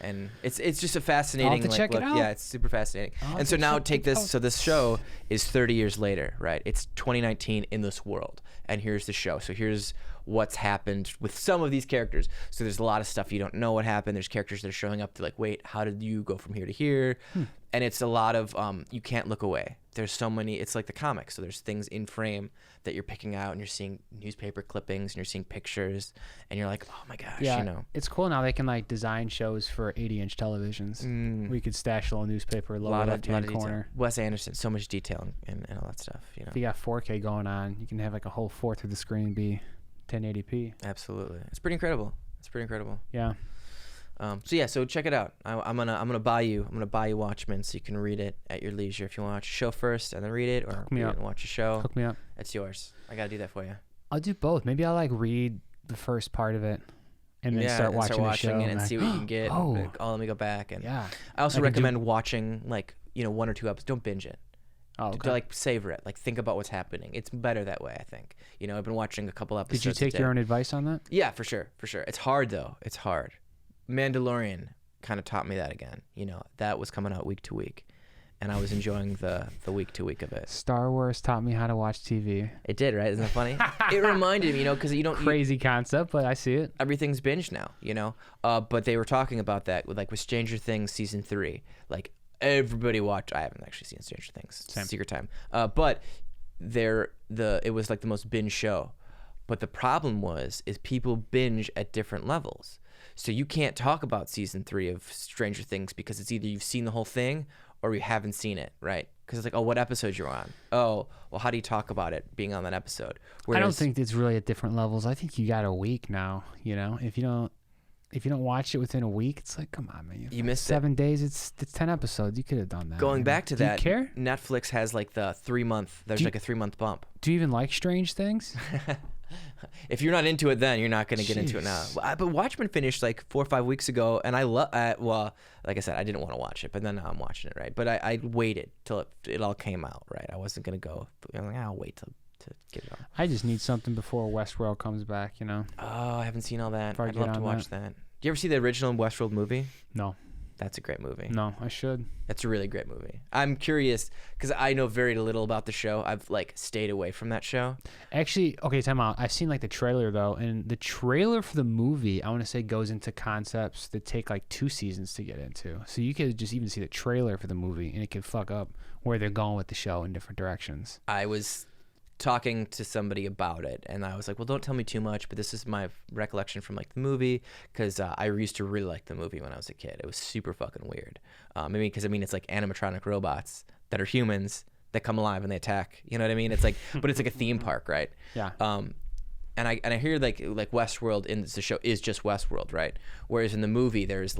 And it's just a fascinating, I'll have to like, check it look. out. Yeah, it's super fascinating. I'll have And so to now check take it this. out. So this show is 30 years later, right? It's 2019 in this world, and here's the show. So here's what's happened with some of these characters. So there's a lot of stuff you don't know what happened. There's characters that are showing up to like, wait, how did you go from here to here? And it's a lot of you can't look away. There's so many. It's like the comics. So there's things in frame that you're picking out, and you're seeing newspaper clippings, and you're seeing pictures, and you're like, oh my gosh, Yeah, you know. it's cool now. They can like design shows for 80-inch televisions. We could stash a little newspaper lower left-hand corner. Wes Anderson, so much detail and all that stuff. You know. If you got 4K going on, you can have like a whole fourth of the screen be 1080p. Absolutely, it's pretty incredible. It's pretty incredible. Yeah. So check it out. I'm gonna buy you Watchmen so you can read it at your leisure. If you want to watch a show first and then read it, or read it and watch a show, hook me up. It's yours. I gotta do that for you. I'll do both. Maybe I'll like read the first part of it and then start watching the show it and see what you can get. Let me go back and I also recommend watching like 1 or 2 episodes. Don't binge it. Oh, okay. To like savor it, like think about what's happening. It's better that way, I think. I've been watching a couple episodes. Did you take your own advice on that? Yeah, for sure. It's hard though. It's hard. Mandalorian kind of taught me that again. That was coming out week to week, and I was enjoying the week to week of it. Star Wars taught me how to watch TV. It did, right? Isn't that funny? It reminded me, because you don't crazy concept, but I see it. Everything's binged now, But they were talking about that with Stranger Things season 3, like. Everybody watched. I haven't actually seen Stranger Things. Same. Secret Time. But it was like the most binge show. But the problem is people binge at different levels. So you can't talk about season 3 of Stranger Things because it's either you've seen the whole thing or you haven't seen it, right? Because it's like, oh, what episode you're on? Oh, well, how do you talk about it being on that episode? I don't think it's really at different levels. I think you got a week now. If you don't watch it within a week, it's like, come on, man. You missed 7 days. It's 10 episodes. You could have done that. Going back to that, do you care? Netflix has like the 3-month. There's like a 3-month bump. Do you even like Strange Things? If you're not into it, then you're not going to get into it now. But Watchmen finished like 4 or 5 weeks ago, and I love. Well, like I said, I didn't want to watch it, but then now I'm watching it, right? But I waited till it all came out, right? I wasn't going to go. I'm like, I'll wait to get it on. I just need something before Westworld comes back, Oh, I haven't seen all that. I'd love to watch that. Do you ever see the original Westworld movie? No. That's a great movie. No, I should. That's a really great movie. I'm curious because I know very little about the show. I've stayed away from that show. Actually, okay, time out. I've seen the trailer though, and the trailer for the movie, I want to say, goes into concepts that take 2 seasons to get into. So you could just even see the trailer for the movie, and it could fuck up where they're going with the show in different directions. I was talking to somebody about it, and I was like, well, don't tell me too much, but this is my recollection from the movie, because I used to really like the movie when I was a kid. It was super fucking weird. Because it's like animatronic robots that are humans that come alive and they attack. You know what I mean? It's like, but it's like a theme park, right? Yeah. And I hear like Westworld in the show is just Westworld, right? Whereas in the movie there's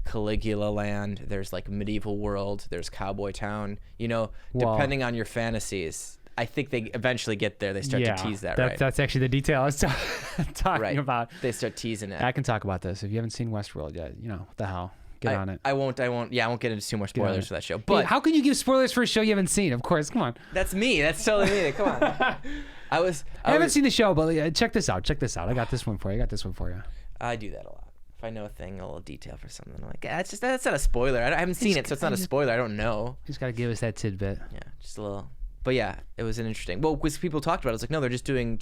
Caligula Land, there's medieval world, there's Cowboy Town. Depending on your fantasies. I think they eventually get there. They start to tease that, right? That's actually the detail I was talking about. They start teasing it. I can talk about this. If you haven't seen Westworld yet, what the hell? Get on it. I won't get into too much spoilers for that show. But how can you give spoilers for a show you haven't seen? Of course, come on. That's me. That's totally me. Come on. I haven't seen the show, but check this out. I got this one for you. I do that a lot. If I know a thing, a little detail for something, I'm like, that's not a spoiler. I haven't seen it, so it's not a spoiler. I don't know. You just got to give us that tidbit. Yeah, just a little. But yeah, it was an interesting. Well, because people talked about it, I was like, no, they're just doing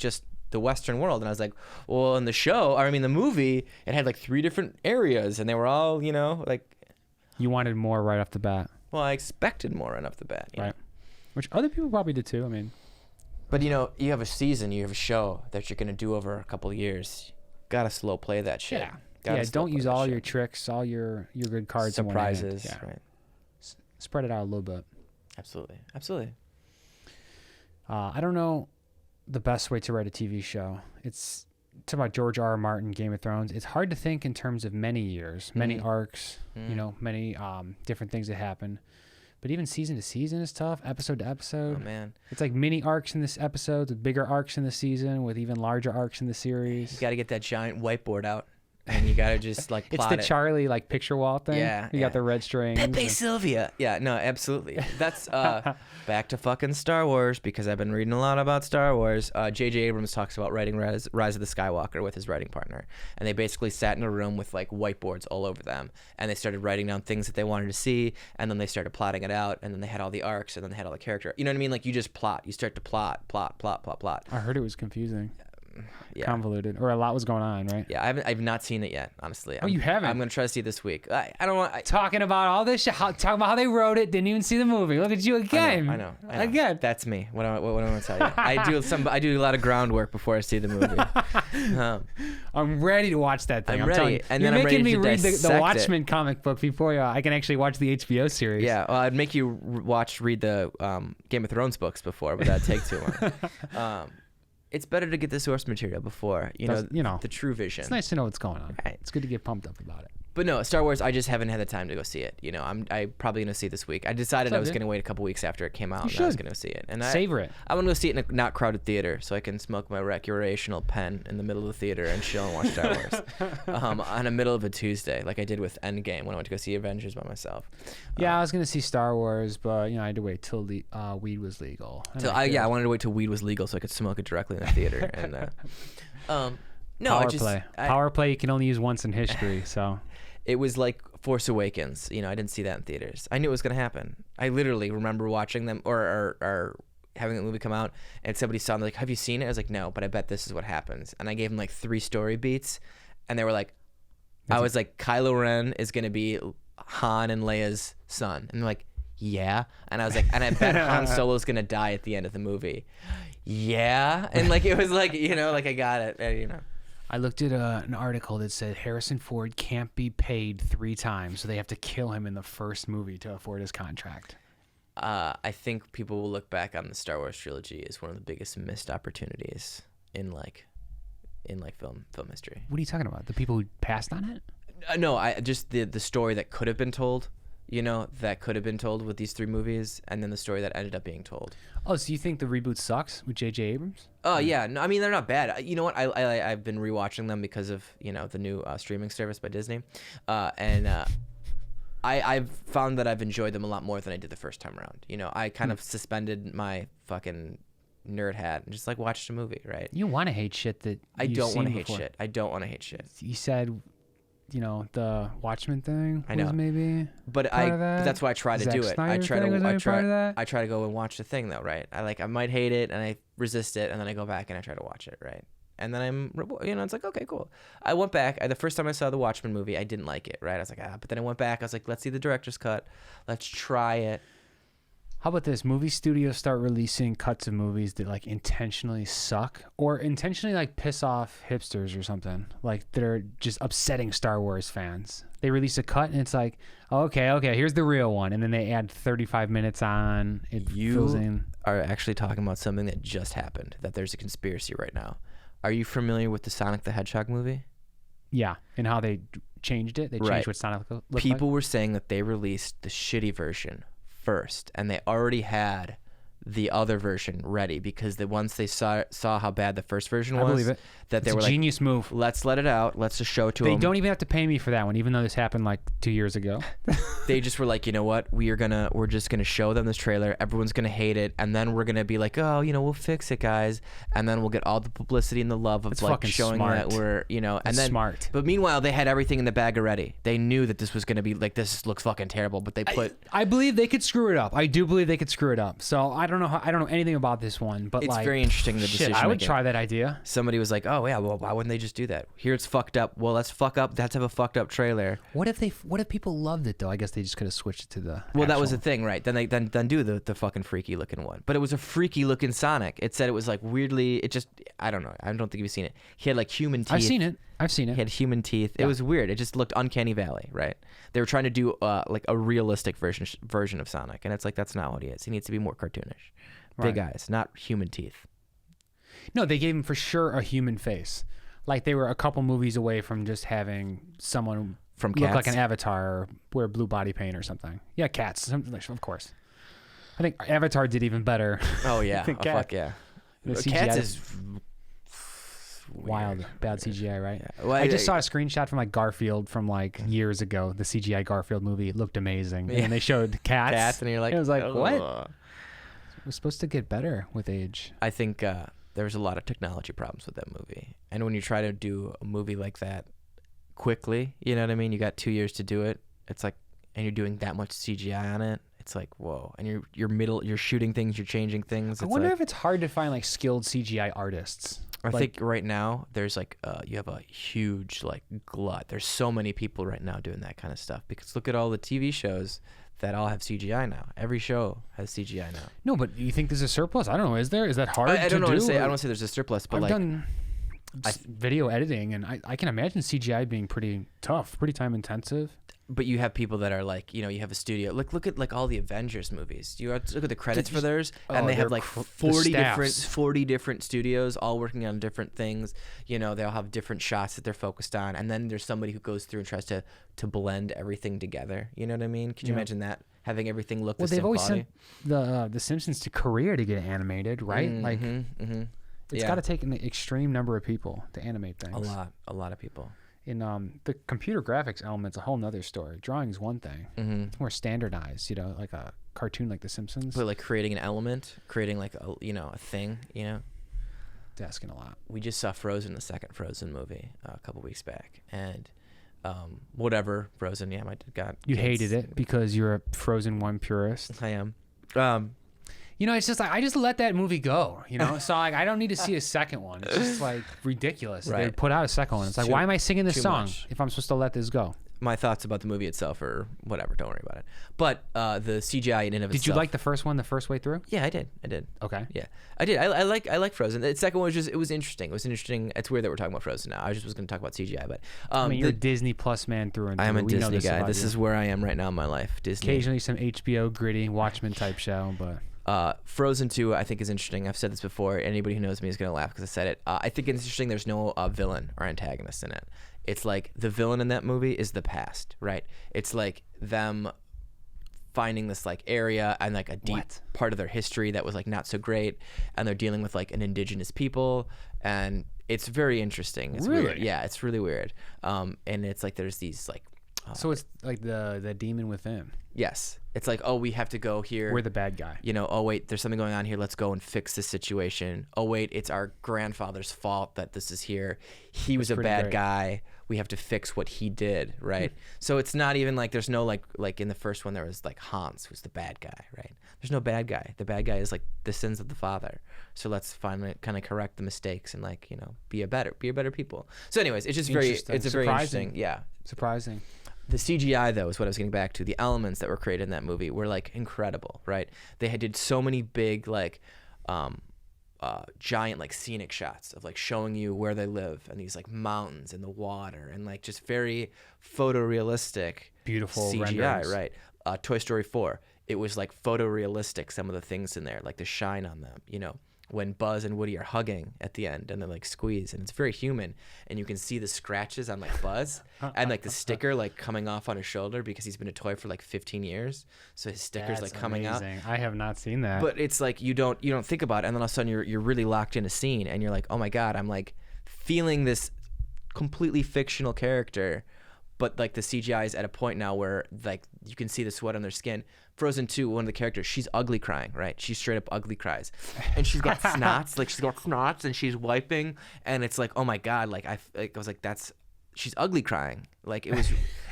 the Western world, and I was like, well, in the movie, it had 3 different areas, and they were all, You wanted more right off the bat. Well, I expected more right off the bat, right? Which other people probably did too. I mean, but you have a season, you have a show that you're gonna do over a couple of years. Gotta slow play that shit. Yeah. Don't use all your tricks, all your good cards, surprises. Yeah. Right. Spread it out a little bit. Absolutely. I don't know the best way to write a TV show. It's about George R.R. Martin, Game of Thrones. It's hard to think in terms of many years, many arcs, many different things that happen. But even season to season is tough, episode to episode. Oh, man. It's mini arcs in this episode, with bigger arcs in the season, with even larger arcs in the series. You got to get that giant whiteboard out. And you gotta just plot it's the Charlie picture wall thing. Yeah, you got the red strings. Pepe Sylvia. Yeah, no, absolutely. That's back to fucking Star Wars, because I've been reading a lot about Star Wars. J.J. Abrams talks about writing Rise of the Skywalker with his writing partner, and they basically sat in a room with whiteboards all over them, and they started writing down things that they wanted to see, and then they started plotting it out, and then they had all the arcs, and then they had all the character. You know what I mean? You just plot. You start to plot. I heard it was confusing. Yeah. Convoluted, or a lot was going on, right? Yeah, I've not seen it yet, honestly. You haven't? I'm gonna try to see it this week. I don't want talking about all this shit. Talking about how they wrote it, didn't even see the movie. Look at you again. I know. Again. That's me. What am I gonna tell you? I do a lot of groundwork before I see the movie. I'm ready to watch that thing. I'm ready, and then you're I'm ready making me to read the dissect Watchmen comic book before I can actually watch the HBO series. Yeah, well, I'd make you read the Game of Thrones books before, but that'd take too long. It's better to get the source material before, the true vision. It's nice to know what's going on. Right. It's good to get pumped up about it. But no, Star Wars, I just haven't had the time to go see it. I'm probably going to see it this week. I decided I was going to wait a couple weeks after it came out, and I was going to go see it. And savor it. I want to go see it in a not crowded theater so I can smoke my recreational pen in the middle of the theater and chill and watch Star Wars on the middle of a Tuesday, like I did with Endgame when I went to go see Avengers by myself. Yeah, I was going to see Star Wars, but I had to wait till weed was legal. I wanted to wait till weed was legal so I could smoke it directly in the theater. And no, Power play you can only use once in history, so. It was like Force Awakens. I didn't see that in theaters. I knew it was going to happen. I literally remember watching them or having the movie come out, and somebody saw me like, have you seen it? I was like, no, but I bet this is what happens. And I gave them like 3 story beats, and they were like, Kylo Ren is going to be Han and Leia's son. And they're like, yeah. And I was like, and I bet Han Solo's going to die at the end of the movie. Yeah. And like, it was like, like I got it, I looked at an article that said Harrison Ford can't be paid 3 times, so they have to kill him in the first movie to afford his contract. I think people will look back on the Star Wars trilogy as one of the biggest missed opportunities in film history. What are you talking about? The people who passed on it? No, just the story that could have been told. That could have been told with these 3 movies, and then the story that ended up being told. Oh, so you think the reboot sucks with J.J. Abrams? Oh, yeah. No, I mean, they're not bad. You know what? I've been rewatching them because of, the new streaming service by Disney. I've found that I've enjoyed them a lot more than I did the first time around. I kind of suspended my fucking nerd hat and just, watched a movie, right? You want to hate shit that I don't want to hate shit. I don't want to hate shit. You said... the Watchmen thing I know. was maybe but that's why I try to do it. I try to go and watch the thing though, right? I might hate it and I resist it, and then I go back and I try to watch it, right? And then it's like, okay, cool. I went back. The first time I saw the Watchmen movie, I didn't like it, right? I was like, but then I went back. I was like, let's see the director's cut. Let's try it. How about this? Movie studios start releasing cuts of movies that intentionally suck or intentionally piss off hipsters or something. That are just upsetting Star Wars fans. They release a cut and it's like, okay, here's the real one, and then they add 35 minutes on. It fills in. Are actually talking about something that just happened. That there's a conspiracy right now. Are you familiar with the Sonic the Hedgehog movie? Yeah, and how they changed it. They changed what Sonic looked like. People were saying that they released the shitty version first, and they already had the other version ready because once they saw how bad the first version was, I believe it. That they were a genius move. Let's let it out. Let's just show it to them. They don't even have to pay me for that one, even though this happened 2 years ago. They just were like, you know what? We're just gonna show them this trailer. Everyone's gonna hate it, and then we're gonna be like, oh, we'll fix it, guys, and then we'll get all the publicity and the love of showing smart. that we're, and then smart. But meanwhile, they had everything in the bag already. They knew that this was gonna be this looks fucking terrible, but they put. I believe they could screw it up. I do believe they could screw it up. So I don't know anything about this one, but it's very interesting. The decision. I would try that idea. Somebody was like, oh yeah, well, why wouldn't they just do that? Here it's fucked up. Well, let's fuck up. Let's have a fucked up trailer. What if people loved it though? I guess they just could have switched it to the. Well, that was the thing, right? Then they do the fucking freaky looking one. But it was a freaky looking Sonic. It said it was weirdly. It just I don't know. I don't think you've seen it. He had human teeth. I've seen it. He had human teeth. Yeah. It was weird. It just looked uncanny valley, right? They were trying to do a realistic version of Sonic, and it's that's not what he is. He needs to be more cartoonish. Big eyes, not human teeth. No, they gave him for sure a human face. They were a couple movies away from just having someone from look like an avatar or wear blue body paint or something. Yeah, Cats, of course. I think Avatar did even better. Oh yeah, fuck yeah. Cats is wild, bad CGI, right? Yeah. Well, I just saw a screenshot from Garfield from years ago. The CGI Garfield movie, it looked amazing, and they showed cats, and you're like, it was like, what? It was supposed to get better with age. I think there was a lot of technology problems with that movie, and when you try to do a movie like that quickly, you know what I mean? You got 2 years to do it. It's and you're doing that much CGI on it. It's whoa, and you're shooting things, you're changing things. I wonder if it's hard to find skilled CGI artists. I think right now there's you have a huge glut. There's so many people right now doing that kind of stuff because look at all the TV shows that all have CGI now. Every show has CGI now. No, but you think there's a surplus? I don't know. Is there? Is that hard to do? I don't want to say there's a surplus, but I've done video editing, and I can imagine CGI being pretty tough, pretty time intensive. But you have people that are like, you have a studio. Look at like all the Avengers movies. You look at the credits for theirs, and they have like 40 different studios all working on different things. They all have different shots that they're focused on, and then there's somebody who goes through and tries to blend everything together. You know what I mean? Could you imagine that? Having everything look the same quality? Well, they've always sent the Simpsons to Korea to get animated, right? It's got to take an extreme number of people to animate things. A lot of people. In the computer graphics element's a whole nother story. Drawing is one thing. It's more standardized, like a cartoon like The Simpsons. But like creating an element, creating like a thing, It's asking a lot. We just saw Frozen, the second Frozen movie, a couple weeks back, and whatever Frozen, my dad got. You hated it because you're a Frozen 1 purist. I am. It's just like I just let that movie go, So like I don't need to see a second one. It's just like ridiculous. Right. They put out a second one. It's like, why am I singing this song if I'm supposed to let this go? My thoughts about the movie itself are whatever. Don't worry about it. But the CGI in and of itself. Did you like the first one the first way through? Yeah, I did. Okay. Yeah, I did. I like Frozen. The second one was it was interesting. It was interesting. It's weird that we're talking about Frozen now. I just was going to talk about CGI, but you're a Disney Plus man through and through. I am a Disney guy. This is where I am right now in my life. Disney. Occasionally some HBO gritty Watchmen type show, but. Frozen 2 I think is interesting. I've said this before. Anybody who knows me is going to laugh because I said it. I think it's interesting there's no villain or antagonist in it. It's like the villain in that movie is the past, right? It's like them finding this like area and like a deep part of their history that was like not so great, and they're dealing with like an indigenous people, and it's very interesting. It's really? Weird. Yeah, it's really weird. And it's like there's these like so it's like the demon within. Yes. It's like, oh, we have to go here. We're the bad guy. Oh, wait, there's something going on here. Let's go and fix this situation. Oh, wait, it's our grandfather's fault that this is here. He was a bad guy. We have to fix what he did, right? So it's not even like there's no like in the first one there was like Hans, who's the bad guy, right? There's no bad guy. The bad guy is like the sins of the father. So let's finally kind of correct the mistakes and like, be a better people. So anyways, it's just very interesting. Yeah. Surprising. The CGI, though, is what I was getting back to. The elements that were created in that movie were, like, incredible, right? They did so many big, like, giant, like, scenic shots of, like, showing you where they live and these, like, mountains and the water and, like, just very photorealistic. Beautiful CGI, renderings. right? Toy Story 4, it was, like, photorealistic, some of the things in there, like the shine on them, when Buzz and Woody are hugging at the end and they like squeeze, and it's very human, and you can see the scratches on like Buzz and like the sticker like coming off on his shoulder because he's been a toy for like 15 years, so his sticker's like coming out. I have not seen that. But it's like you don't think about it, and then all of a sudden you're really locked in a scene and you're like, oh my god, I'm like feeling this completely fictional character, but like the CGI is at a point now where like you can see the sweat on their skin. Frozen 2, one of the characters, she's ugly crying, right? She straight up ugly cries. And she's got snots, like she's got snots and she's wiping, and it's like, oh my god, like I was like, she's ugly crying. Like it was,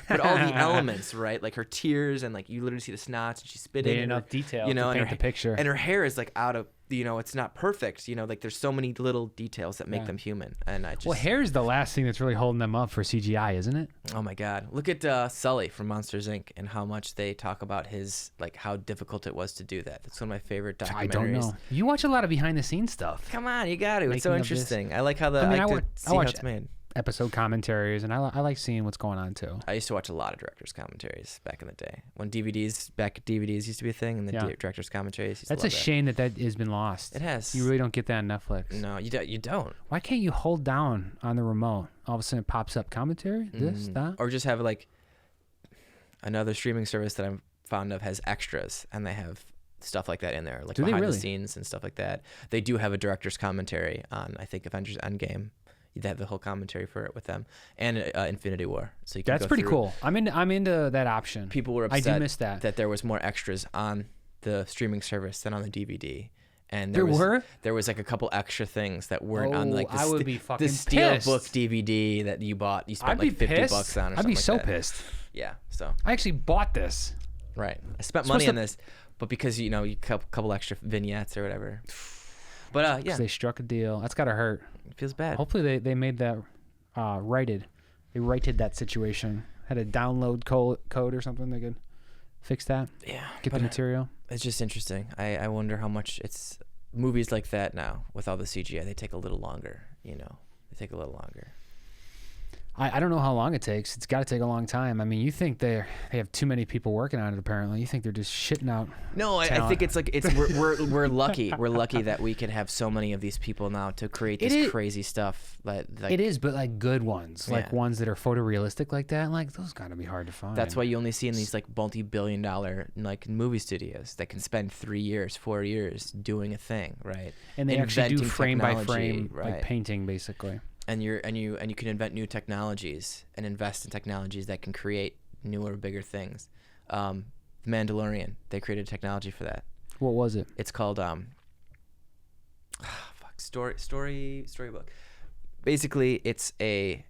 but all the elements, right? Like her tears and like you literally see the snots and she's spitting. They enough detail to paint the picture. And her hair is like out of, it's not perfect. Like there's so many little details that make them human. And I just. Well, hair is the last thing that's really holding them up for CGI, isn't it? Oh my God. Look at Sully from Monsters Inc. and how much they talk about his, like how difficult it was to do that. That's one of my favorite documentaries. I don't know. You watch a lot of behind the scenes stuff. Come on, you got to. It's so interesting. I like how I watch how it's made. Episode commentaries, and I like seeing what's going on too. I used to watch a lot of directors' commentaries back in the day when DVDs used to be a thing, and the directors' commentaries. That's a shame that has been lost. It has. You really don't get that on Netflix. No, you don't. Why can't you hold down on the remote? All of a sudden it pops up commentary, this, that, or just have like another streaming service that I'm fond of has extras, and they have stuff like that in there, like behind the scenes and stuff like that. They do have a director's commentary on, I think, Avengers Endgame. They have the whole commentary for it with them, and Infinity War. So you can that's pretty cool. I'm into that option. People were upset I do miss that there was more extras on the streaming service than on the DVD, and there was like a couple extra things that weren't on like the Steelbook DVD that you bought. You spent like $50 on. Or I'd be so like pissed. Yeah. So I actually bought this. Right. I spent money on this, but because you couple extra vignettes or whatever. But yeah, they struck a deal. That's gotta hurt. It feels bad. Hopefully they made that righted. They righted that situation. Had a download code or something. They could fix that. Yeah. Get the material. It's just interesting. I wonder how much it's movies like that now with all the CGI. They take a little longer. They take a little longer. I don't know how long it takes. It's got to take a long time. I mean, you think they have too many people working on it. Apparently, you think they're just shitting out. No, I think it's like we're lucky. We're lucky that we can have so many of these people now to create this crazy stuff. Like, it is, but like good ones, like ones that are photorealistic like that. Like those gotta be hard to find. That's why you only see in these like multi-billion-dollar like movie studios that can spend 3 years, 4 years doing a thing, right? And they actually do frame by technology, frame, right? like painting, basically. And you can invent new technologies and invest in technologies that can create newer, bigger things. The Mandalorian, they created technology for that. What was it? It's called storybook. Basically, it's a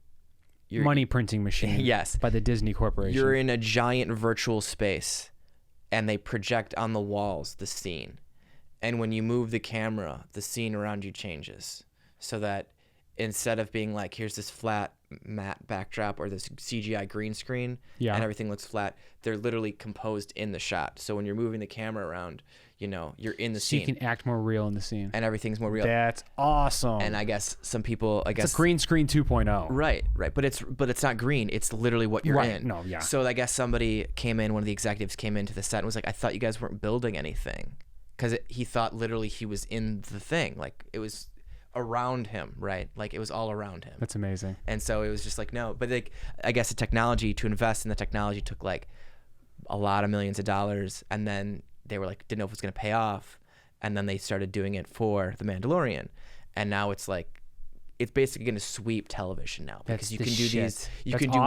money printing machine. Yes, by the Disney Corporation. You're in a giant virtual space, and they project on the walls the scene. And when you move the camera, the scene around you changes, so that instead of being like, here's this flat matte backdrop or this CGI green screen and everything looks flat, they're literally composed in the shot. So when you're moving the camera around, you're in the scene. So you can act more real in the scene. And everything's more real. That's awesome. And I guess some people, it's a green screen 2.0. Right. But it's not green. It's literally what you're in. No, yeah. So I guess somebody came in, one of the executives came into the set and was like, I thought you guys weren't building anything. Because he thought literally he was in the thing. Like it was around him, right? Like it was all around him. That's amazing. And so it was just like, no, but like, I guess the technology, to invest in the technology took like a lot of millions of dollars. And then they were like, didn't know if it was going to pay off. And then they started doing it for The Mandalorian. And now it's like, it's basically going to sweep television now because you can do these, you can do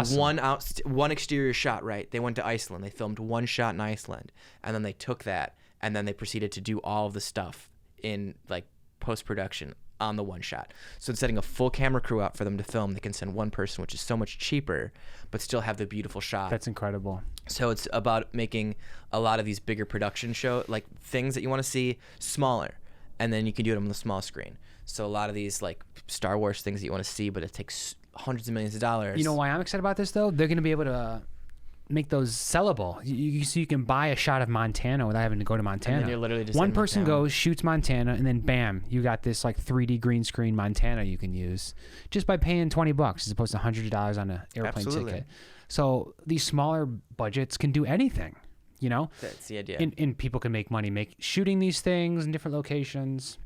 one exterior shot, right? They went to Iceland. They filmed one shot in Iceland and then they took that and then they proceeded to do all of the stuff in like post-production on the one shot. So instead of sending a full camera crew out for them to film, they can send one person, which is so much cheaper, but still have the beautiful shot. That's incredible. So it's about making a lot of these bigger production show, like things that you want to see smaller, and then you can do it on the small screen. So a lot of these like Star Wars things that you want to see, but it takes hundreds of millions of dollars. You know why I'm excited about this though? They're going to be able to make those sellable. So you can buy a shot of Montana without having to go to Montana. And then you're literally just one person goes, shoots Montana, and then bam, you got this like 3D green screen Montana you can use just by paying $20 as opposed to $100 on an airplane ticket. So these smaller budgets can do anything, That's the idea. And people can make money shooting these things in different locations.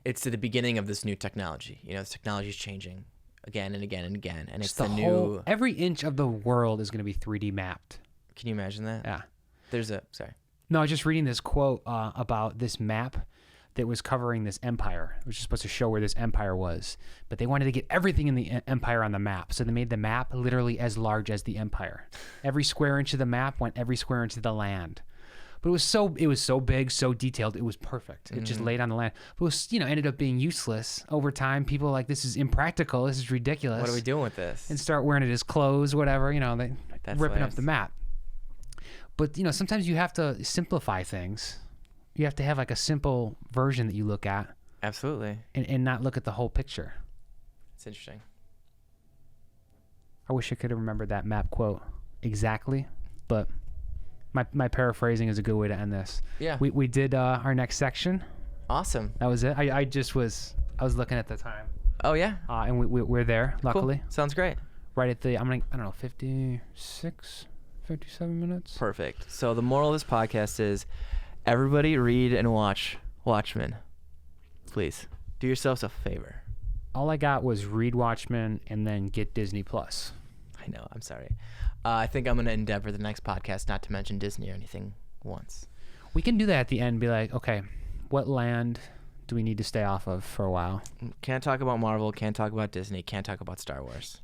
It's to the beginning of this new technology. This technology is changing again and again and again, and it's the new. Every inch of the world is going to be 3D mapped. Can you imagine that? Yeah. No, I was just reading this quote about this map that was covering this empire. It was just supposed to show where this empire was, but they wanted to get everything in the empire on the map, so they made the map literally as large as the empire. Every square inch of the map went every square inch of the land. But it was so big, so detailed. It was perfect. It just laid on the land. But it was, ended up being useless over time. People were like, this is impractical. This is ridiculous. What are we doing with this? And start wearing it as clothes, whatever. That's ripping up the map. But sometimes you have to simplify things. You have to have like a simple version that you look at. Absolutely. And not look at the whole picture. It's interesting. I wish I could have remembered that map quote exactly, but. My paraphrasing is a good way to end this. Yeah. We did our next section. Awesome. That was it. I was looking at the time. Oh yeah. And we're there, luckily. Cool. Sounds great. Right at the 56, 57 minutes. Perfect. So the moral of this podcast is everybody read and watch Watchmen. Please. Do yourselves a favor. All I got was read Watchmen and then get Disney Plus. I know. I'm sorry. I think I'm going to endeavor the next podcast not to mention Disney or anything once. We can do that at the end. Be like, okay, what land do we need to stay off of for a while? Can't talk about Marvel. Can't talk about Disney. Can't talk about Star Wars.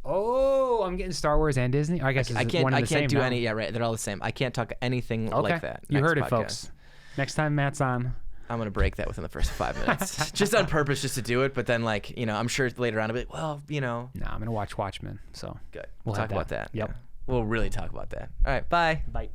Oh, I'm getting Star Wars and Disney. I guess I can't do any. Yeah, right. They're all the same. I can't talk anything like that. You heard it, folks. Next time Matt's on. I'm going to break that within the first 5 minutes. Just on purpose, just to do it. But then, I'm sure later on I'll be like, well, No, I'm going to watch Watchmen. So good. We'll talk about that. Yep. Yeah. We'll really talk about that. All right. Bye. Bye.